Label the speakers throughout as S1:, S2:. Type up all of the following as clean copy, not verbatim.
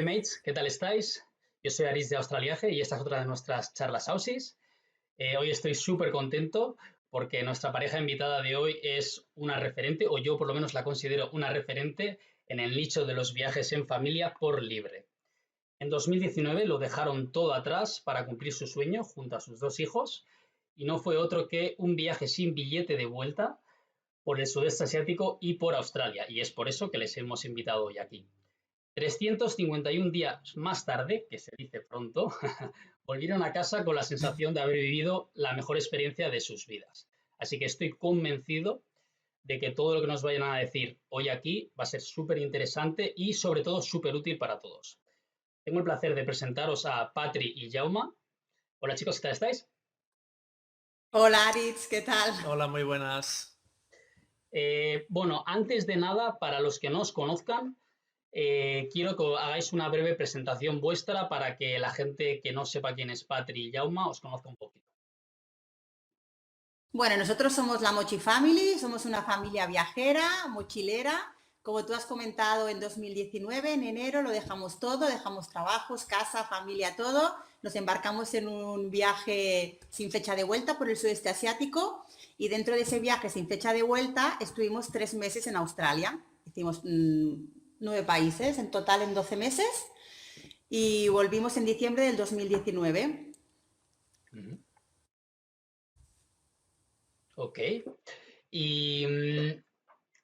S1: Mates, ¿qué tal estáis? Yo soy Aris de Australiaje y esta es otra de nuestras charlas Aussies. Hoy estoy súper contento porque nuestra pareja invitada de hoy es una referente, o yo por lo menos la considero una referente en el nicho de los viajes en familia por libre. En 2019 lo dejaron todo atrás para cumplir su sueño junto a sus dos hijos y no fue otro que un viaje sin billete de vuelta por el sudeste asiático y por Australia, y es por eso que les hemos invitado hoy aquí. 351 días más tarde, que se dice pronto, volvieron a casa con la sensación de haber vivido la mejor experiencia de sus vidas. Así que estoy convencido de que todo lo que nos vayan a decir hoy aquí va a ser súper interesante y sobre todo súper útil para todos. Tengo el placer de presentaros a Patri y Jauma. Hola chicos, ¿qué tal estáis?
S2: Hola Aritz, ¿qué tal?
S3: Hola, muy buenas.
S1: Bueno, antes de nada, para los que no os conozcan, quiero que hagáis una breve presentación vuestra para que la gente que no sepa quién es Patri y Jauma os conozca un poquito.
S2: Bueno, nosotros somos la Mochi Family, somos una familia viajera, mochilera. Como tú has comentado, en 2019, en enero, lo dejamos todo, dejamos trabajos, casa, familia, todo. Nos embarcamos en un viaje sin fecha de vuelta por el sudeste asiático y dentro de ese viaje sin fecha de vuelta estuvimos 3 meses en Australia. Hicimos 9 países, en total en 12 meses y volvimos en diciembre del 2019.
S1: Ok. Y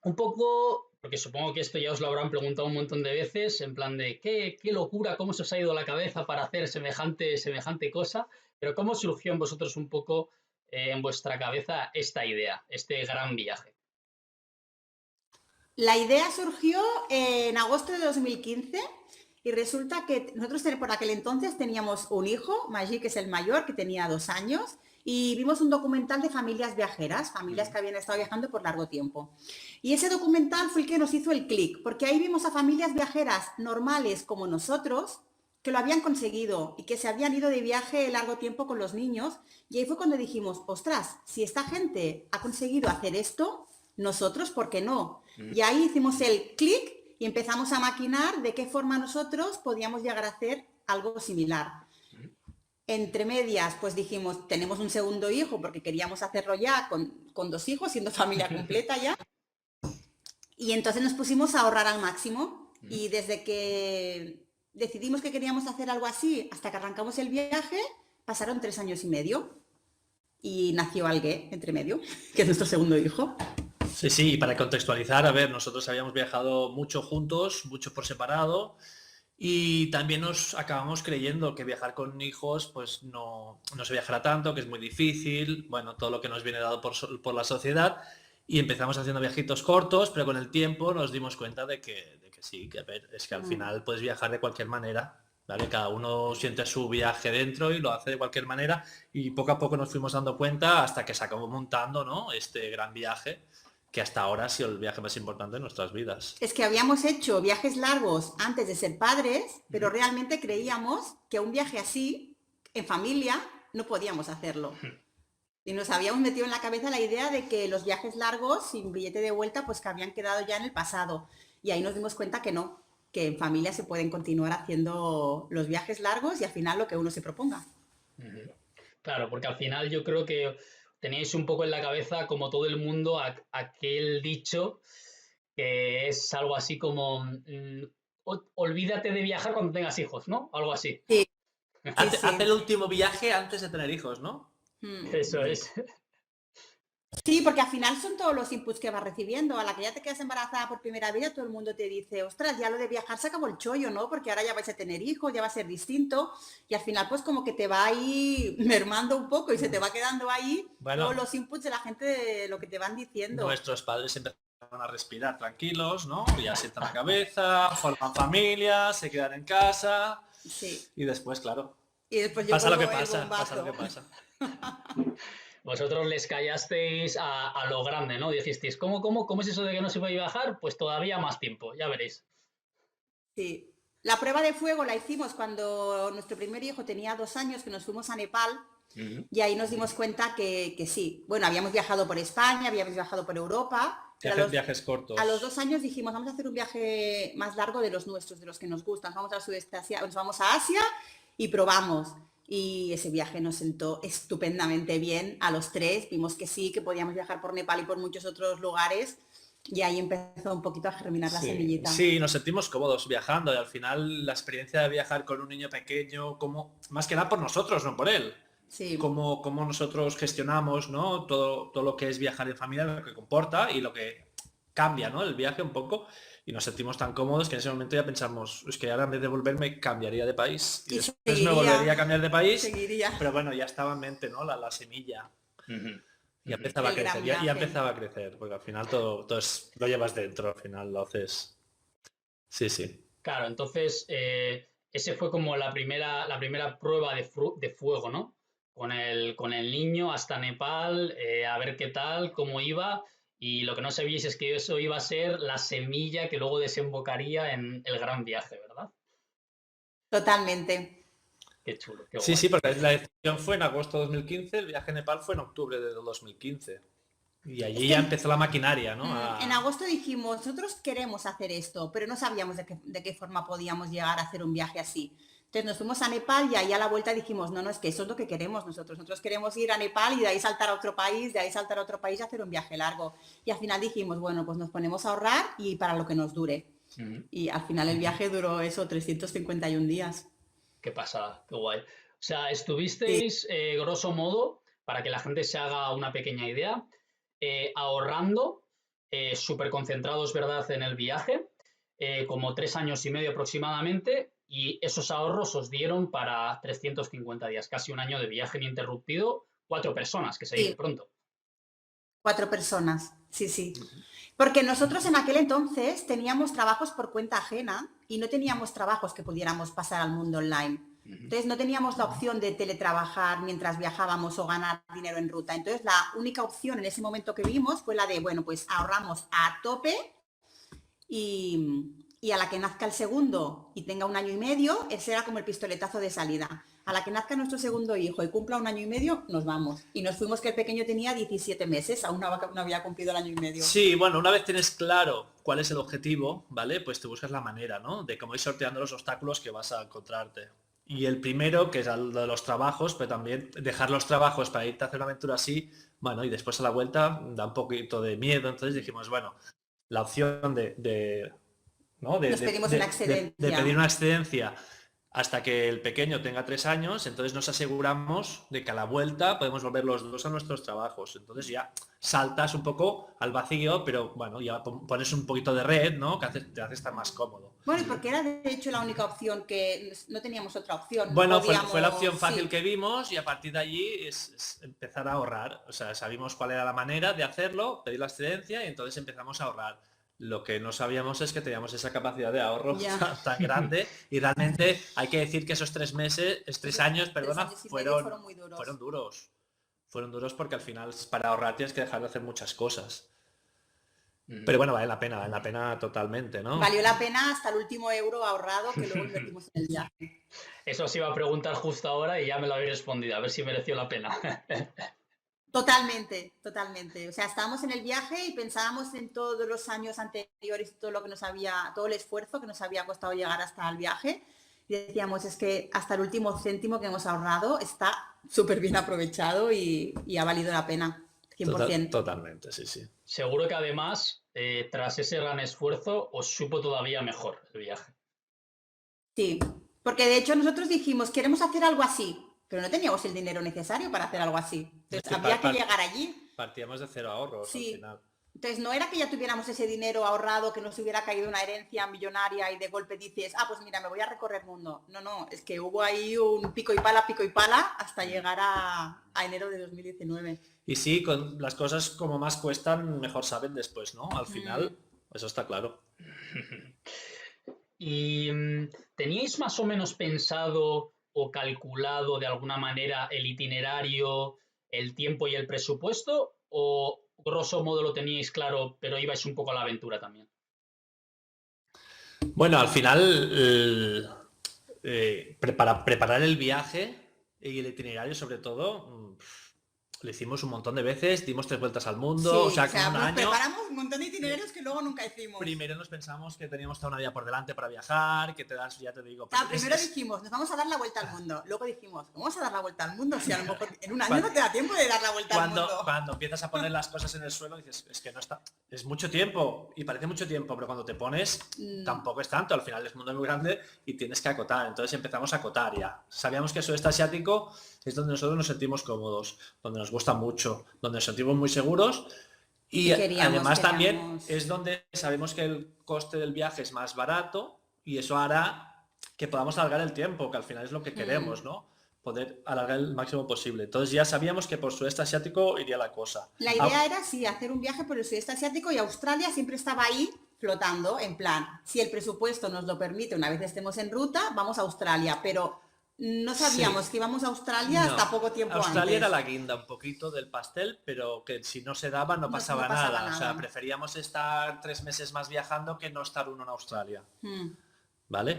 S1: un poco, porque supongo que esto ya os lo habrán preguntado un montón de veces, en plan de qué locura, cómo se os ha ido la cabeza para hacer semejante cosa, pero ¿cómo surgió en vosotros un poco en vuestra cabeza esta idea, este gran viaje?
S2: La idea surgió en agosto de 2015 y resulta que nosotros por aquel entonces teníamos un hijo, Magí, que es el mayor, que tenía 2 años, y vimos un documental de familias viajeras, familias que habían estado viajando por largo tiempo. Y ese documental fue el que nos hizo el clic, porque ahí vimos a familias viajeras normales como nosotros, que lo habían conseguido y que se habían ido de viaje largo tiempo con los niños. Y ahí fue cuando dijimos, ostras, si esta gente ha conseguido hacer esto, nosotros, ¿por qué no? Y ahí hicimos el clic y empezamos a maquinar de qué forma nosotros podíamos llegar a hacer algo similar. Entre medias, pues dijimos, tenemos un segundo hijo porque queríamos hacerlo ya con 2 hijos, siendo familia completa ya. Y entonces nos pusimos a ahorrar al máximo y desde que decidimos que queríamos hacer algo así hasta que arrancamos el viaje, pasaron 3 años y medio y nació Algué entre medio, que es nuestro segundo hijo.
S3: Sí, y para contextualizar, a ver, nosotros habíamos viajado mucho juntos, mucho por separado, y también nos acabamos creyendo que viajar con hijos pues no se viajará tanto, que es muy difícil, bueno, todo lo que nos viene dado por la sociedad, y empezamos haciendo viajitos cortos, pero con el tiempo nos dimos cuenta de que sí, que a ver, es que al final puedes viajar de cualquier manera, ¿vale? Cada uno siente su viaje dentro y lo hace de cualquier manera, y poco a poco nos fuimos dando cuenta hasta que se acabó montando, ¿no?, este gran viaje, que hasta ahora ha sido el viaje más importante de nuestras vidas.
S2: Es que habíamos hecho viajes largos antes de ser padres, pero realmente creíamos que un viaje así, en familia, no podíamos hacerlo. Y nos habíamos metido en la cabeza la idea de que los viajes largos, sin billete de vuelta, pues que habían quedado ya en el pasado. Y ahí nos dimos cuenta que no, que en familia se pueden continuar haciendo los viajes largos y al final lo que uno se proponga.
S1: Claro, porque al final yo creo que tenéis un poco en la cabeza, como todo el mundo, aquel dicho que es algo así como olvídate de viajar cuando tengas hijos, ¿no? Algo así.
S2: Sí, sí,
S3: Haz el
S2: sí.
S3: último viaje antes de tener hijos, ¿no?
S1: Eso es.
S2: Sí, porque al final son todos los inputs que vas recibiendo. A la que ya te quedas embarazada por primera vez, todo el mundo te dice, ostras, ya lo de viajar se acabó el chollo, ¿no? Porque ahora ya vais a tener hijos, ya va a ser distinto. Y al final, pues como que te va ahí mermando un poco y se te va quedando ahí todos
S3: Bueno,
S2: los inputs de la gente de lo que te van diciendo.
S3: nuestros padres empezaron a respirar tranquilos, ¿no? Ya sientan la cabeza, forman familia, se quedan en casa
S2: Sí.
S3: y después, claro,
S2: Y después llegó
S3: pasa lo que
S2: el
S3: pasa, pasa lo
S2: bombazo.
S3: que pasa.
S1: Vosotros les callasteis a lo grande, ¿no? Dijisteis, ¿cómo es eso de que no se puede viajar? Pues todavía más tiempo, ya veréis.
S2: Sí. La prueba de fuego la hicimos cuando nuestro primer hijo tenía 2 años, que nos fuimos a Nepal. Y ahí nos dimos cuenta que sí. Bueno, habíamos viajado por España, habíamos viajado por Europa,
S3: Viajes
S2: A los
S3: cortos.
S2: 2 años dijimos, vamos a hacer un viaje más largo de los nuestros, de los que nos gustan. Vamos al sudeste Asia, nos vamos a Asia y probamos. Y ese viaje nos sentó estupendamente bien a los tres. Vimos que sí, que podíamos viajar por Nepal y por muchos otros lugares. Y ahí empezó un poquito a germinar la
S3: Sí,
S2: semillita.
S3: sí, nos sentimos cómodos viajando y al final la experiencia de viajar con un niño pequeño, como más que nada por nosotros, no por él.
S2: Sí.
S3: Cómo nosotros gestionamos, ¿no? Todo lo que es viajar en familia, lo que comporta y lo que cambia, ¿no? El viaje un poco. Y nos sentimos tan cómodos que en ese momento ya pensamos, es que ahora en vez de volverme cambiaría de país y
S2: Y
S3: después me volvería a cambiar de país,
S2: seguiría
S3: pero bueno, ya estaba en mente, ¿no? La semilla.
S1: Ujú,
S3: Ya
S1: ujú.
S3: empezaba a
S2: el gran
S3: crecer, ya
S2: viaje.
S3: empezaba a crecer, porque al final todo lo llevas dentro, al final lo haces. Sí, sí.
S1: Claro, entonces ese fue como la primera prueba de fuego, ¿no? Con el niño hasta Nepal, a ver qué tal, cómo iba, y lo que no sabíais es que eso iba a ser la semilla que luego desembocaría en el gran viaje, ¿verdad?
S2: Totalmente.
S1: Qué chulo, qué
S3: Sí,
S1: guay.
S3: sí, porque la decisión fue en agosto de 2015, el viaje a Nepal fue en octubre de 2015. Y
S2: Es
S3: allí
S2: que
S3: ya empezó la maquinaria, ¿no?
S2: en agosto dijimos, nosotros queremos hacer esto, pero no sabíamos de qué forma podíamos llegar a hacer un viaje así. Entonces nos fuimos a Nepal y ahí a la vuelta dijimos, no, no, es que eso es lo que queremos nosotros. Nosotros queremos ir a Nepal y de ahí saltar a otro país, de ahí saltar a otro país y hacer un viaje largo. Y al final dijimos, bueno, pues nos ponemos a ahorrar y para lo que nos dure.
S1: Ujú.
S2: Y al final el viaje duró eso, 351 días.
S1: Qué pasada, qué guay. O sea,
S2: Sí,
S1: estuvisteis, grosso modo, para que la gente se haga una pequeña idea, ahorrando, súper concentrados, ¿verdad?, en el viaje, como 3 años y medio aproximadamente, y esos ahorros os dieron para 350 días, casi un año de viaje ininterrumpido, 4 personas, que se dice
S2: sí,
S1: pronto.
S2: 4 personas, sí, sí. Porque nosotros en aquel entonces teníamos trabajos por cuenta ajena y no teníamos trabajos que pudiéramos pasar al mundo online.
S1: Ujú.
S2: Entonces no teníamos la opción de teletrabajar mientras viajábamos o ganar dinero en ruta. Entonces la única opción en ese momento que vimos fue la de, bueno, pues ahorramos a tope y a la que nazca el segundo y tenga un año y medio, ese era como el pistoletazo de salida. A la que nazca nuestro segundo hijo y cumpla un año y medio, nos vamos. Y nos fuimos que el pequeño tenía 17 meses, aún no había cumplido el año y medio.
S3: Sí, bueno, una vez tienes claro cuál es el objetivo, ¿vale? Pues te buscas la manera, ¿no? De cómo ir sorteando los obstáculos que vas a encontrarte. Y el primero, que es el de los trabajos, pero también dejar los trabajos para irte a hacer una aventura así, bueno, y después a la vuelta da un poquito de miedo. Entonces dijimos, bueno, la opción ¿no?
S2: Nos pedimos una
S3: De pedir
S2: excedencia.
S3: una excedencia hasta que el pequeño tenga 3 años, entonces nos aseguramos de que a la vuelta podemos volver los dos a nuestros trabajos. Entonces ya saltas un poco al vacío, pero bueno, ya pones un poquito de red, ¿no? Te hace estar más cómodo.
S2: Bueno, y porque era de hecho la única opción que no teníamos otra opción, no
S3: Bueno, fue la opción
S2: podíamos,
S3: fácil
S2: sí,
S3: que vimos y a partir de allí es empezar a ahorrar. O sea, sabíamos cuál era la manera de hacerlo, pedir la excedencia y entonces empezamos a ahorrar. Lo que no sabíamos es que teníamos esa capacidad de ahorro
S2: ya.
S3: tan grande y realmente hay que decir que esos 3 meses, tres
S2: Esos
S3: años,
S2: tres
S3: perdona,
S2: años y medio fueron muy duros.
S3: fueron duros. Fueron duros porque al final para ahorrar tienes que dejar de hacer muchas cosas.
S1: Ujú.
S3: Pero bueno, vale la pena totalmente, ¿no?
S2: Valió la pena hasta el último euro ahorrado que luego invertimos en el viaje.
S1: Eso os iba a preguntar justo ahora y ya me lo habéis respondido, a ver si mereció la pena.
S2: Totalmente, totalmente. O sea, estábamos en el viaje y pensábamos en todos los años anteriores, todo lo que nos había, todo el esfuerzo que nos había costado llegar hasta el viaje. Y decíamos, es que hasta el último céntimo que hemos ahorrado está súper bien aprovechado y ha valido la pena, 100%.
S3: Totalmente, sí, sí.
S1: Seguro que además, tras ese gran esfuerzo, os supo todavía mejor el viaje.
S2: Sí, porque de hecho nosotros dijimos, queremos hacer algo así, pero no teníamos el dinero necesario para hacer algo así.
S3: Es
S2: Entonces
S3: que
S2: había que llegar allí.
S3: partíamos de cero ahorros al
S2: Sí.
S3: final.
S2: Entonces no era que ya tuviéramos ese dinero ahorrado, que nos hubiera caído una herencia millonaria y de golpe dices, ah, pues mira, me voy a recorrer el mundo. No, no, es que hubo ahí un pico y pala hasta llegar a enero de 2019.
S3: Y sí, con las cosas como más cuestan, mejor saben después, ¿no? Al final, eso está claro.
S1: ¿Y teníais más o menos pensado o calculado de alguna manera el itinerario, el tiempo y el presupuesto? ¿O grosso modo lo teníais claro, pero ibais un poco a la aventura también?
S3: Bueno, al final, para preparar el viaje y el itinerario sobre todo, lo hicimos un montón de veces, dimos 3 vueltas al mundo,
S2: Sí,
S3: o sea, con un
S2: nos
S3: año...
S2: preparamos un montón de itinerarios que luego nunca hicimos.
S3: Primero nos pensamos que teníamos toda una vida por delante para viajar, que te das, ya te digo...
S2: Claro, primero dijimos, nos vamos a dar la vuelta al mundo. Luego dijimos, ¿vamos a dar la vuelta al mundo? Si a lo mejor en un año no te da tiempo de dar la vuelta al mundo.
S3: Cuando empiezas a poner las cosas en el suelo, dices, es que no está... Es mucho tiempo, y parece mucho tiempo, pero cuando te pones, tampoco es tanto. Al final el mundo es muy grande y tienes que acotar. Entonces empezamos a acotar ya. Sabíamos que el sudeste asiático es donde nosotros nos sentimos cómodos, donde nos gusta mucho, donde nos sentimos muy seguros. Y además también es donde sabemos que el coste del viaje es más barato y eso hará que podamos alargar el tiempo, que al final es lo que queremos, ¿no? Poder alargar el máximo posible. Entonces ya sabíamos que por sudeste asiático iría la cosa.
S2: La idea era, sí, hacer un viaje por el sudeste asiático y Australia siempre estaba ahí flotando, en plan, si el presupuesto nos lo permite, una vez estemos en ruta, vamos a Australia, pero no sabíamos que íbamos a Australia hasta poco tiempo antes.
S3: Australia era la guinda un poquito del pastel, pero que si no se daba no pasaba nada. O sea, preferíamos estar 3 meses más viajando que no estar uno en Australia. ¿Vale?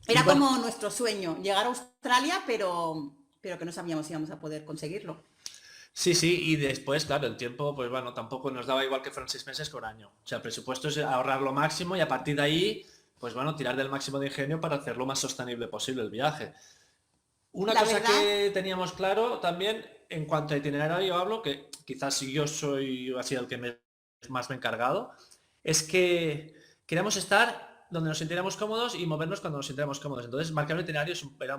S2: Era como nuestro sueño, llegar a Australia, pero que no sabíamos si íbamos a poder conseguirlo.
S3: Sí, y después, claro, el tiempo, pues bueno, tampoco nos daba igual que fueron 6 meses que un año. O sea, el presupuesto es ahorrar lo máximo y a partir de ahí, pues bueno, tirar del máximo de ingenio para hacer lo más sostenible posible el viaje. Una cosa que teníamos claro también, en cuanto a itinerario hablo, que quizás si yo soy así el que más me he encargado, es que queríamos estar donde nos sintiéramos cómodos y movernos cuando nos sintiéramos cómodos. Entonces, marcar un itinerario perdía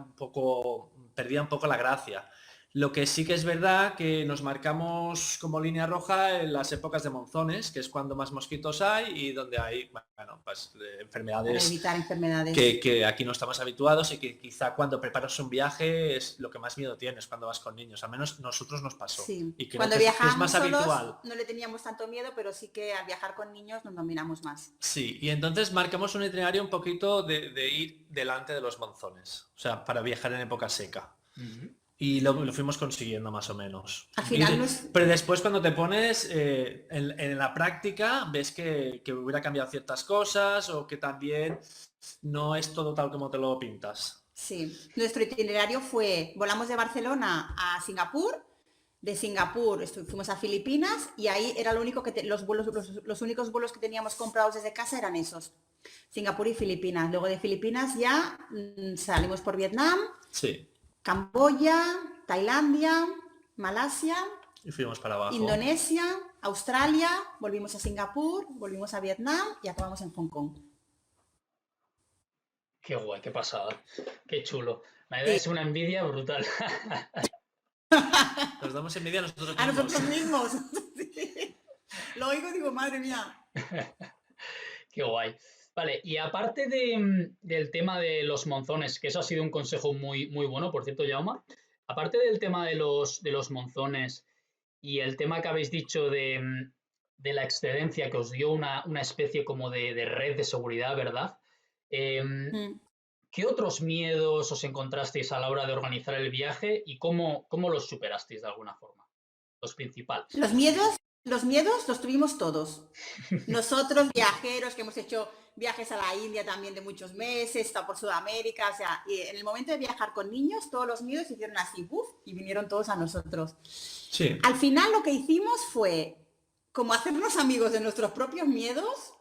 S3: un poco la gracia. Lo que sí que es verdad que nos marcamos como línea roja en las épocas de monzones, que es cuando más mosquitos hay y donde hay, bueno, pues enfermedades,
S2: para evitar enfermedades
S3: que aquí no estamos habituados y que quizá cuando preparas un viaje es lo que más miedo tienes cuando vas con niños. Al menos nosotros nos pasó.
S2: Sí.
S3: Y
S2: cuando
S3: viajábamos
S2: es más
S3: solos,
S2: habitual. No le teníamos tanto miedo, pero sí que al viajar con niños nos dominamos más.
S3: Sí, y entonces marcamos un itinerario un poquito de ir delante de los monzones, o sea, para viajar en época seca. Y lo fuimos consiguiendo más o menos.
S2: Al final
S3: Pero después cuando te pones en la práctica ves que hubiera cambiado ciertas cosas o que también no es todo tal como te lo pintas.
S2: Sí, nuestro itinerario fue, volamos de Barcelona a Singapur, de Singapur fuimos a Filipinas y ahí era lo único que los únicos vuelos que teníamos comprados desde casa eran esos, Singapur y Filipinas. Luego de Filipinas ya salimos por Vietnam.
S3: Sí.
S2: Camboya, Tailandia, Malasia,
S3: y fuimos para abajo.
S2: Indonesia, Australia, volvimos a Singapur, volvimos a Vietnam y acabamos en Hong Kong.
S1: Qué guay, qué pasada, qué chulo. La idea es una envidia brutal.
S3: Nos damos envidia a nosotros mismos.
S2: A nosotros mismos. Lo oigo y digo, madre mía.
S1: Qué guay. Vale, y aparte del tema de los monzones, que eso ha sido un consejo muy, muy bueno, por cierto, Jaume, aparte del tema de los monzones y el tema que habéis dicho de la excedencia que os dio una especie como de red de seguridad, ¿verdad? ¿Qué otros miedos os encontrasteis a la hora de organizar el viaje y cómo los superasteis de alguna forma? Los principales.
S2: Los miedos los tuvimos todos. Nosotros, viajeros, que hemos hecho viajes a la India también de muchos meses, está por Sudamérica, o sea, y en el momento de viajar con niños, todos los miedos se hicieron así, ¡buf! Y vinieron todos a nosotros.
S3: Sí.
S2: Al final lo que hicimos fue como hacernos amigos de nuestros propios miedos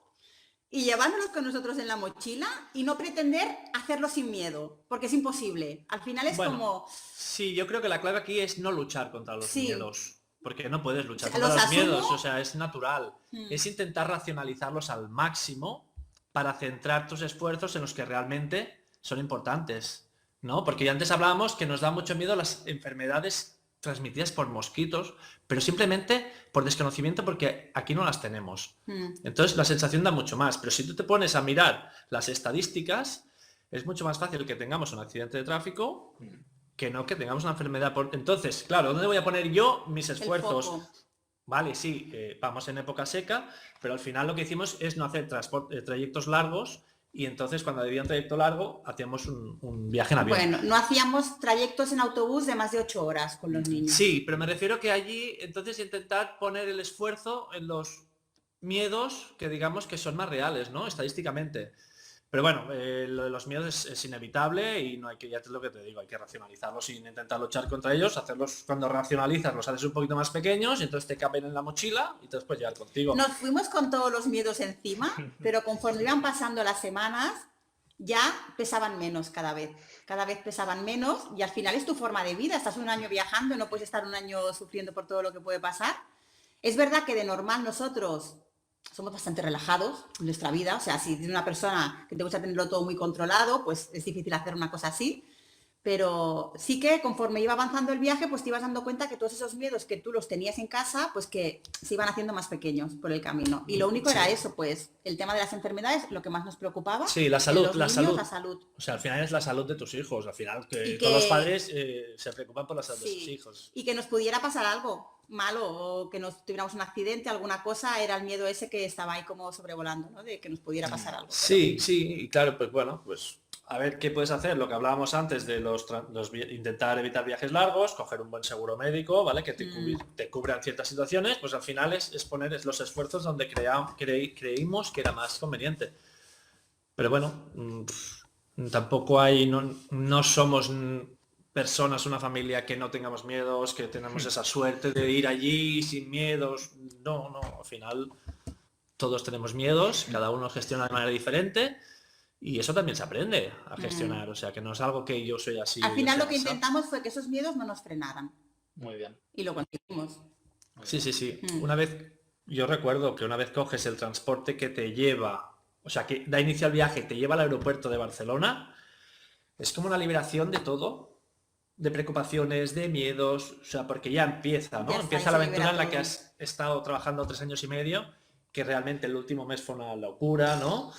S2: y llevándolos con nosotros en la mochila y no pretender hacerlo sin miedo, porque es imposible. Al final es como...
S3: Sí, yo creo que la clave aquí es no luchar contra los miedos. Porque no puedes luchar contra
S2: los
S3: miedos, o sea, es natural. Es intentar racionalizarlos al máximo para centrar tus esfuerzos en los que realmente son importantes, ¿no? Porque ya antes hablábamos que nos da mucho miedo las enfermedades transmitidas por mosquitos, pero simplemente por desconocimiento porque aquí no las tenemos. Entonces la sensación da mucho más, pero si tú te pones a mirar las estadísticas, es mucho más fácil que tengamos un accidente de tráfico que no que tengamos una enfermedad. Entonces, claro, ¿dónde voy a poner yo mis esfuerzos? Vale, sí, vamos en época seca, pero al final lo que hicimos es no hacer trayectos largos y entonces cuando había un trayecto largo hacíamos un viaje en avión.
S2: Bueno, no hacíamos trayectos en autobús de más de 8 horas con los niños.
S3: Sí, pero me refiero que allí entonces intentar poner el esfuerzo en los miedos que digamos que son más reales, ¿no? Estadísticamente. Pero bueno, lo de los miedos es inevitable y no hay que, ya es lo que te digo, hay que racionalizarlos sin intentar luchar contra ellos, hacerlos cuando racionalizas, los haces un poquito más pequeños y entonces te caben en la mochila y te los puedes llevar contigo.
S2: Nos fuimos con todos los miedos encima, pero conforme iban pasando las semanas, ya pesaban menos cada vez pesaban menos y al final es tu forma de vida, estás un año viajando, no puedes estar un año sufriendo por todo lo que puede pasar. Es verdad que de normal nosotros somos bastante relajados en nuestra vida, o sea, si tienes una persona que te gusta tenerlo todo muy controlado, pues es difícil hacer una cosa así, pero sí que conforme iba avanzando el viaje, pues te ibas dando cuenta que todos esos miedos que tú los tenías en casa, pues que se iban haciendo más pequeños por el camino. Y lo único era eso, pues el tema de las enfermedades, lo que más nos preocupaba.
S3: Sí, la salud,
S2: la salud.
S3: O sea, al final es la salud de tus hijos, al final que
S2: Y
S3: todos los
S2: que,
S3: padres se preocupan por la salud de sus
S2: sí,
S3: hijos.
S2: y que nos pudiera pasar algo malo o que nos tuviéramos un accidente, alguna cosa, era el miedo ese que estaba ahí como sobrevolando, ¿no? De que nos pudiera pasar algo.
S3: Sí, sí, y claro, pues bueno, pues a ver qué puedes hacer. Lo que hablábamos antes de intentar evitar viajes largos, coger un buen seguro médico, ¿vale? Que te cubran ciertas situaciones, pues al final es poner los esfuerzos donde creímos que era más conveniente. Pero bueno, tampoco hay, no somos personas, una familia que no tengamos miedos, que tenemos esa suerte de ir allí sin miedos. No, al final todos tenemos miedos, cada uno gestiona de manera diferente y eso también se aprende a gestionar, o sea que no es algo que yo soy así.
S2: Al final lo que intentamos fue que esos miedos no nos frenaran.
S1: Muy bien.
S2: Y lo conseguimos.
S3: Sí. Una vez, yo recuerdo que una vez coges el transporte que te lleva, o sea que da inicio al viaje, te lleva al aeropuerto de Barcelona, es como una liberación de todo, de preocupaciones, de miedos, o sea, porque ya empieza, ¿no?
S2: Ya está,
S3: Empieza la aventura en la que has estado trabajando 3 años y medio, que realmente el último mes fue una locura, ¿no?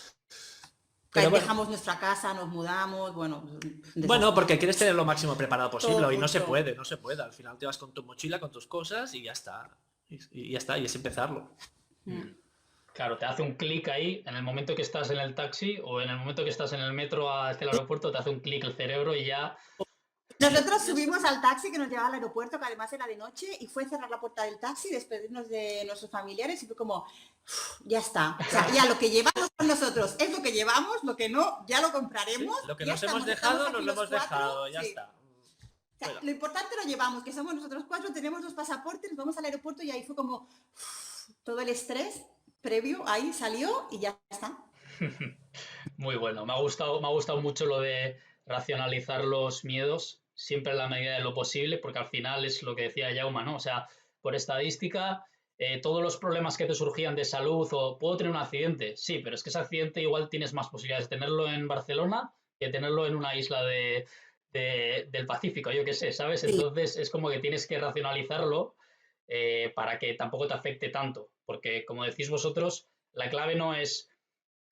S2: Pero dejamos nuestra casa, nos mudamos, bueno...
S3: Bueno, porque quieres tener lo máximo preparado posible
S2: Todo
S3: y no se
S2: justo.
S3: puede, no se puede. Al final te vas con tu mochila, con tus cosas y ya está. Y ya está, y es empezarlo.
S1: Claro, te hace un clic ahí en el momento que estás en el taxi o en el momento que estás en el metro hacia el aeropuerto, te hace un clic el cerebro y ya...
S2: Nosotros subimos al taxi que nos llevaba al aeropuerto, que además era de noche, y fue cerrar la puerta del taxi, despedirnos de nuestros familiares y fue como, ya está. O sea, ya lo que llevamos con nosotros es lo que llevamos, lo que no, ya lo compraremos.
S3: Sí, lo que
S2: ya
S3: nos hemos
S2: estamos,
S3: dejado,
S2: aquí
S3: nos lo
S2: los
S3: hemos
S2: 4,
S3: dejado, ya
S2: sí.
S3: está.
S2: O sea, lo importante lo llevamos, que somos nosotros 4, tenemos los pasaportes, nos vamos al aeropuerto y ahí fue como todo el estrés previo, ahí salió y ya está.
S1: Muy bueno, me ha gustado mucho lo de racionalizar los miedos, siempre en la medida de lo posible, porque al final es lo que decía Jaume, ¿no? O sea, por estadística, todos los problemas que te surgían de salud o puedo tener un accidente, sí, pero es que ese accidente igual tienes más posibilidades de tenerlo en Barcelona que tenerlo en una isla del Pacífico, yo qué sé, ¿sabes? Entonces es como que tienes que racionalizarlo para que tampoco te afecte tanto, porque como decís vosotros, la clave no es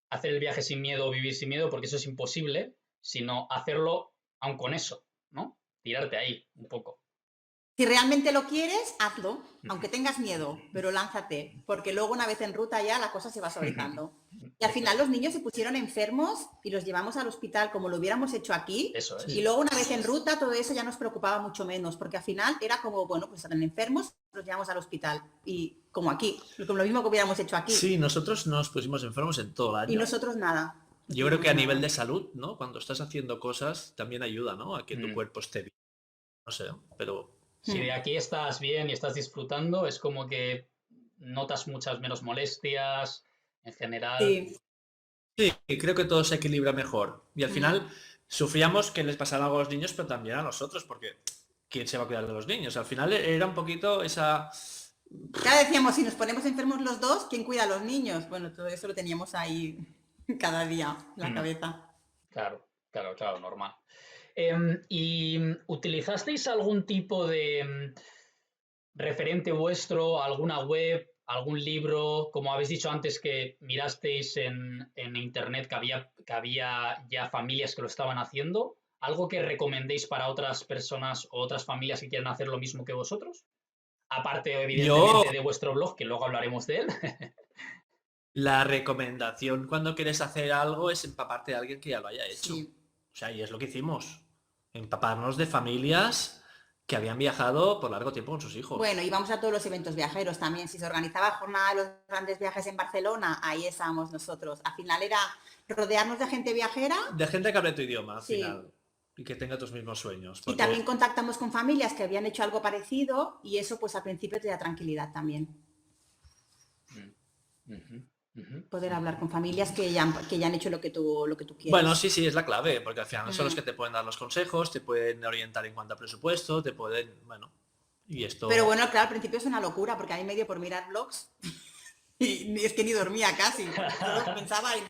S1: hacer el viaje sin miedo o vivir sin miedo, porque eso es imposible, sino hacerlo aun con eso, ¿no? Tirarte ahí un poco.
S2: Si realmente lo quieres, hazlo, aunque tengas miedo, pero lánzate, porque luego una vez en ruta ya la cosa se va suavizando. Y al final los niños se pusieron enfermos y los llevamos al hospital como lo hubiéramos hecho aquí.
S1: Eso es.
S2: Y luego una vez en ruta todo eso ya nos preocupaba mucho menos, porque al final era como, bueno, pues están enfermos, los llevamos al hospital. Y como aquí, como lo mismo que hubiéramos hecho aquí.
S3: Sí, nosotros nos pusimos enfermos en todo el año.
S2: Y nosotros nada.
S3: Yo creo que a nivel de salud, ¿no? Cuando estás haciendo cosas también ayuda, ¿no? A que tu cuerpo esté bien. No sé, pero...
S1: Si de aquí estás bien y estás disfrutando, es como que notas muchas menos molestias en general.
S3: Sí, creo que todo se equilibra mejor. Y al final sufríamos que les pasara algo a los niños, pero también a nosotros, porque ¿quién se va a cuidar de los niños? Al final era un poquito esa...
S2: Ya decíamos, si nos ponemos enfermos los dos, ¿quién cuida a los niños? Bueno, todo eso lo teníamos ahí cada día en la cabeza.
S1: Claro, normal. ¿Y utilizasteis algún tipo de referente vuestro, alguna web, algún libro? Como habéis dicho antes que mirasteis en internet que había ya familias que lo estaban haciendo. ¿Algo que recomendéis para otras personas o otras familias que quieran hacer lo mismo que vosotros? Aparte, evidentemente, de vuestro blog, que luego hablaremos de él.
S3: La recomendación cuando quieres hacer algo es empaparte de alguien que ya lo haya hecho.
S2: Sí.
S3: O sea, y es lo que hicimos. Empaparnos de familias que habían viajado por largo tiempo con sus hijos.
S2: Bueno, íbamos a todos los eventos viajeros también. Si se organizaba jornada de los grandes viajes en Barcelona, ahí estábamos nosotros. Al final era rodearnos de gente viajera.
S3: De gente que hable tu idioma, al
S2: Sí.
S3: final. Y que tenga tus mismos sueños.
S2: Y
S3: Porque,
S2: también contactamos con familias que habían hecho algo parecido y eso pues al principio te da tranquilidad también. Poder hablar con familias que ya han hecho lo que tú quieres.
S3: bueno, sí, es la clave, porque al final son los que te pueden dar los consejos, te pueden orientar en cuanto a presupuesto, te pueden, bueno, y esto...
S2: Pero bueno, claro, al principio es una locura porque a mí me dio por mirar vlogs y es que ni dormía casi. Solo pensaba en...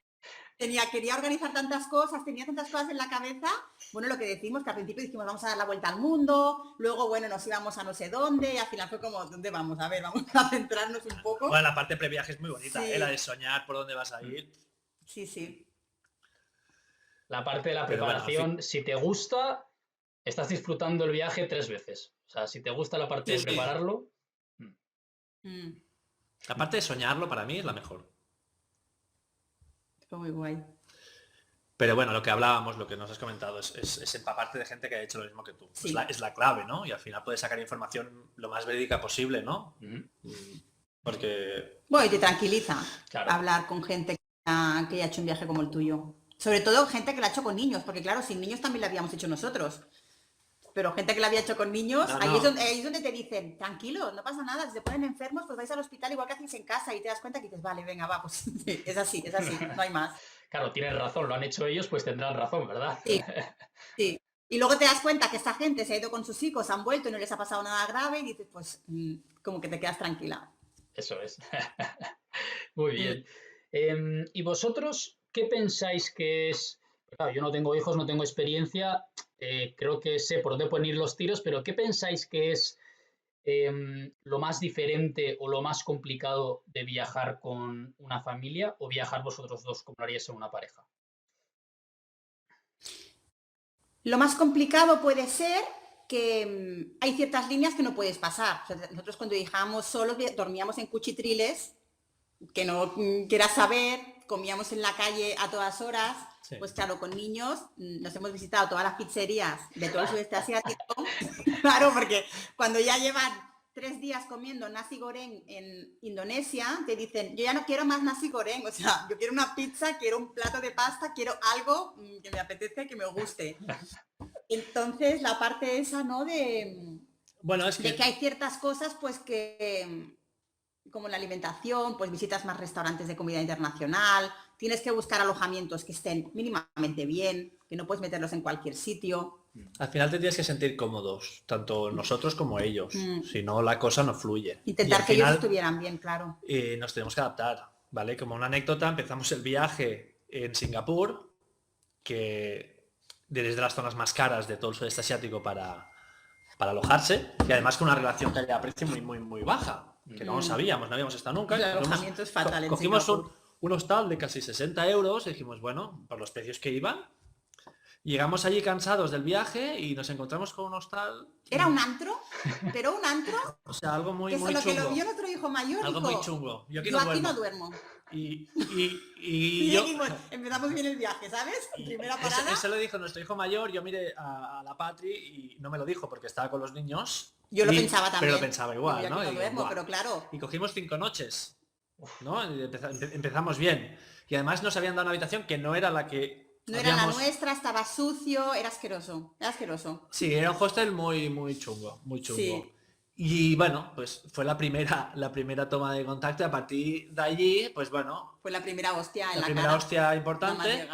S2: Quería organizar tantas cosas, tenía tantas cosas en la cabeza. Bueno, lo que decimos, que al principio dijimos vamos a dar la vuelta al mundo, luego, bueno, nos íbamos a no sé dónde, y al final fue como, ¿dónde vamos? A ver, vamos a centrarnos un poco.
S3: Bueno, la parte previaje es muy bonita,
S2: Sí.
S3: la de soñar por dónde vas a ir.
S2: Sí.
S1: La parte de la
S3: Pero bueno,
S1: preparación, si te gusta, estás disfrutando el viaje 3 veces. O sea, si te gusta la parte de
S3: Sí.
S1: prepararlo...
S3: La parte de soñarlo para mí es la mejor.
S2: Fue muy guay.
S3: Pero bueno, lo que hablábamos, lo que nos has comentado, es empaparte de gente que ha hecho lo mismo que tú.
S2: Sí.
S3: Es la clave, ¿no? Y al final puedes sacar información lo más verídica posible, ¿no? Porque...
S2: Bueno, y te tranquiliza
S1: Claro.
S2: hablar con gente que haya hecho un viaje como el tuyo. Sobre todo gente que lo ha hecho con niños, porque claro, sin niños también lo habíamos hecho nosotros. Pero gente que lo había hecho con niños,
S3: No,
S2: ahí,
S3: no.
S2: ahí es donde te dicen, tranquilo, no pasa nada, si se ponen enfermos, pues vais al hospital igual que hacéis en casa y te das cuenta que dices, vale, venga, va, pues sí, es así, no hay más.
S1: Claro, tienes razón, lo han hecho ellos, pues tendrán razón, ¿verdad?
S2: Sí. Y luego te das cuenta que esta gente se ha ido con sus hijos, han vuelto y no les ha pasado nada grave y dices, pues como que te quedas tranquila.
S1: Eso es. Muy bien. ¿Y vosotros qué pensáis que es? Claro, yo no tengo hijos, no tengo experiencia, creo que sé por dónde pueden ir los tiros, pero ¿qué pensáis que es lo más diferente o lo más complicado de viajar con una familia o viajar vosotros dos como lo haríais en una pareja?
S2: Lo más complicado puede ser que hay ciertas líneas que no puedes pasar. O sea, nosotros cuando viajábamos solos dormíamos en cuchitriles, que no quieras saber, comíamos en la calle a todas horas. Sí. Pues claro, con niños nos hemos visitado todas las pizzerías de todo el sudeste asiático. Claro, porque cuando ya llevan 3 días comiendo nasi goreng en Indonesia, te dicen, yo ya no quiero más nasi goreng, o sea, yo quiero una pizza, quiero un plato de pasta, quiero algo que me apetece, que me guste. Entonces, la parte esa, ¿no?
S3: Bueno, es
S2: de que hay ciertas cosas, pues que, como la alimentación, pues visitas más restaurantes de comida internacional, tienes que buscar alojamientos que estén mínimamente bien, que no puedes meterlos en cualquier sitio.
S3: Al final te tienes que sentir cómodos, tanto nosotros como ellos, si no la cosa no fluye.
S2: Intentar que ellos estuvieran bien, claro.
S3: Nos tenemos que adaptar, ¿vale? Como una anécdota, empezamos el viaje en Singapur, que desde las zonas más caras de todo el sudeste asiático para alojarse, y además con una relación calidad-precio muy baja, que no lo sabíamos, no habíamos estado nunca.
S2: El alojamiento es fatal.
S3: Cogimos un hostal de casi 60 euros y dijimos, bueno, por los precios que iban. Llegamos allí cansados del viaje y nos encontramos con un hostal.
S2: Era un antro, pero un antro.
S3: O sea, algo muy chungo.
S2: Que lo vio nuestro hijo mayor.
S3: Algo
S2: dijo,
S3: muy chungo. Yo
S2: aquí no duermo.
S3: Y yo...
S2: empezamos bien el viaje, ¿sabes? Primera parada.
S3: Eso lo dijo nuestro hijo mayor. Yo miré a la Patri y no me lo dijo porque estaba con los niños.
S2: Yo lo pensaba también.
S3: Pero lo pensaba igual, ¿no?
S2: No duermo, pero claro.
S3: Y cogimos 5 noches, ¿no? Y empezamos bien. Y además nos habían dado una habitación que no era la que...
S2: No era la nuestra, estaba sucio, era asqueroso,
S3: Sí, era un hostel muy chungo, muy chungo.
S2: Sí.
S3: Y bueno, pues fue la primera toma de contacto y a partir de allí, pues bueno...
S2: Fue la primera hostia en la
S3: primera
S2: cara.
S3: hostia importante,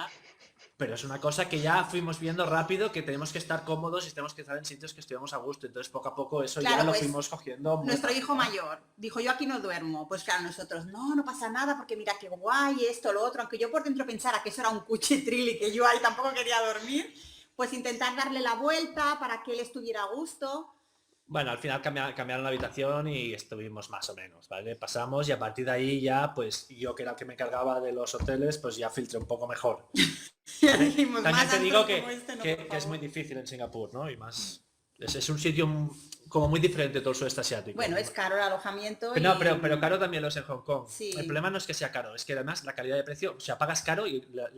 S3: pero es una cosa que ya fuimos viendo rápido, que tenemos que estar cómodos y tenemos que estar en sitios que estuvimos a gusto. Entonces poco a poco eso claro, ya lo fuimos cogiendo.
S2: Nuestro hijo mayor dijo, yo aquí no duermo. Pues claro, nosotros, no pasa nada porque mira qué guay, esto, lo otro. Aunque yo por dentro pensara que eso era un cuchitril y que yo ahí tampoco quería dormir, pues intentar darle la vuelta para que él estuviera a gusto.
S3: Bueno, al final cambiaron la habitación y estuvimos más o menos, ¿vale? Pasamos y a partir de ahí ya, pues yo que era el que me encargaba de los hoteles, pues ya filtré un poco mejor.
S2: Dijimos,
S3: también te digo que es muy difícil en Singapur, ¿no? Y más... Es un sitio como muy diferente de todo el sudeste asiático.
S2: Bueno, es caro el alojamiento.
S3: Pero caro también lo es en Hong Kong.
S2: Sí.
S3: El problema no es que sea caro, es que además la calidad de precio, o sea, pagas caro y la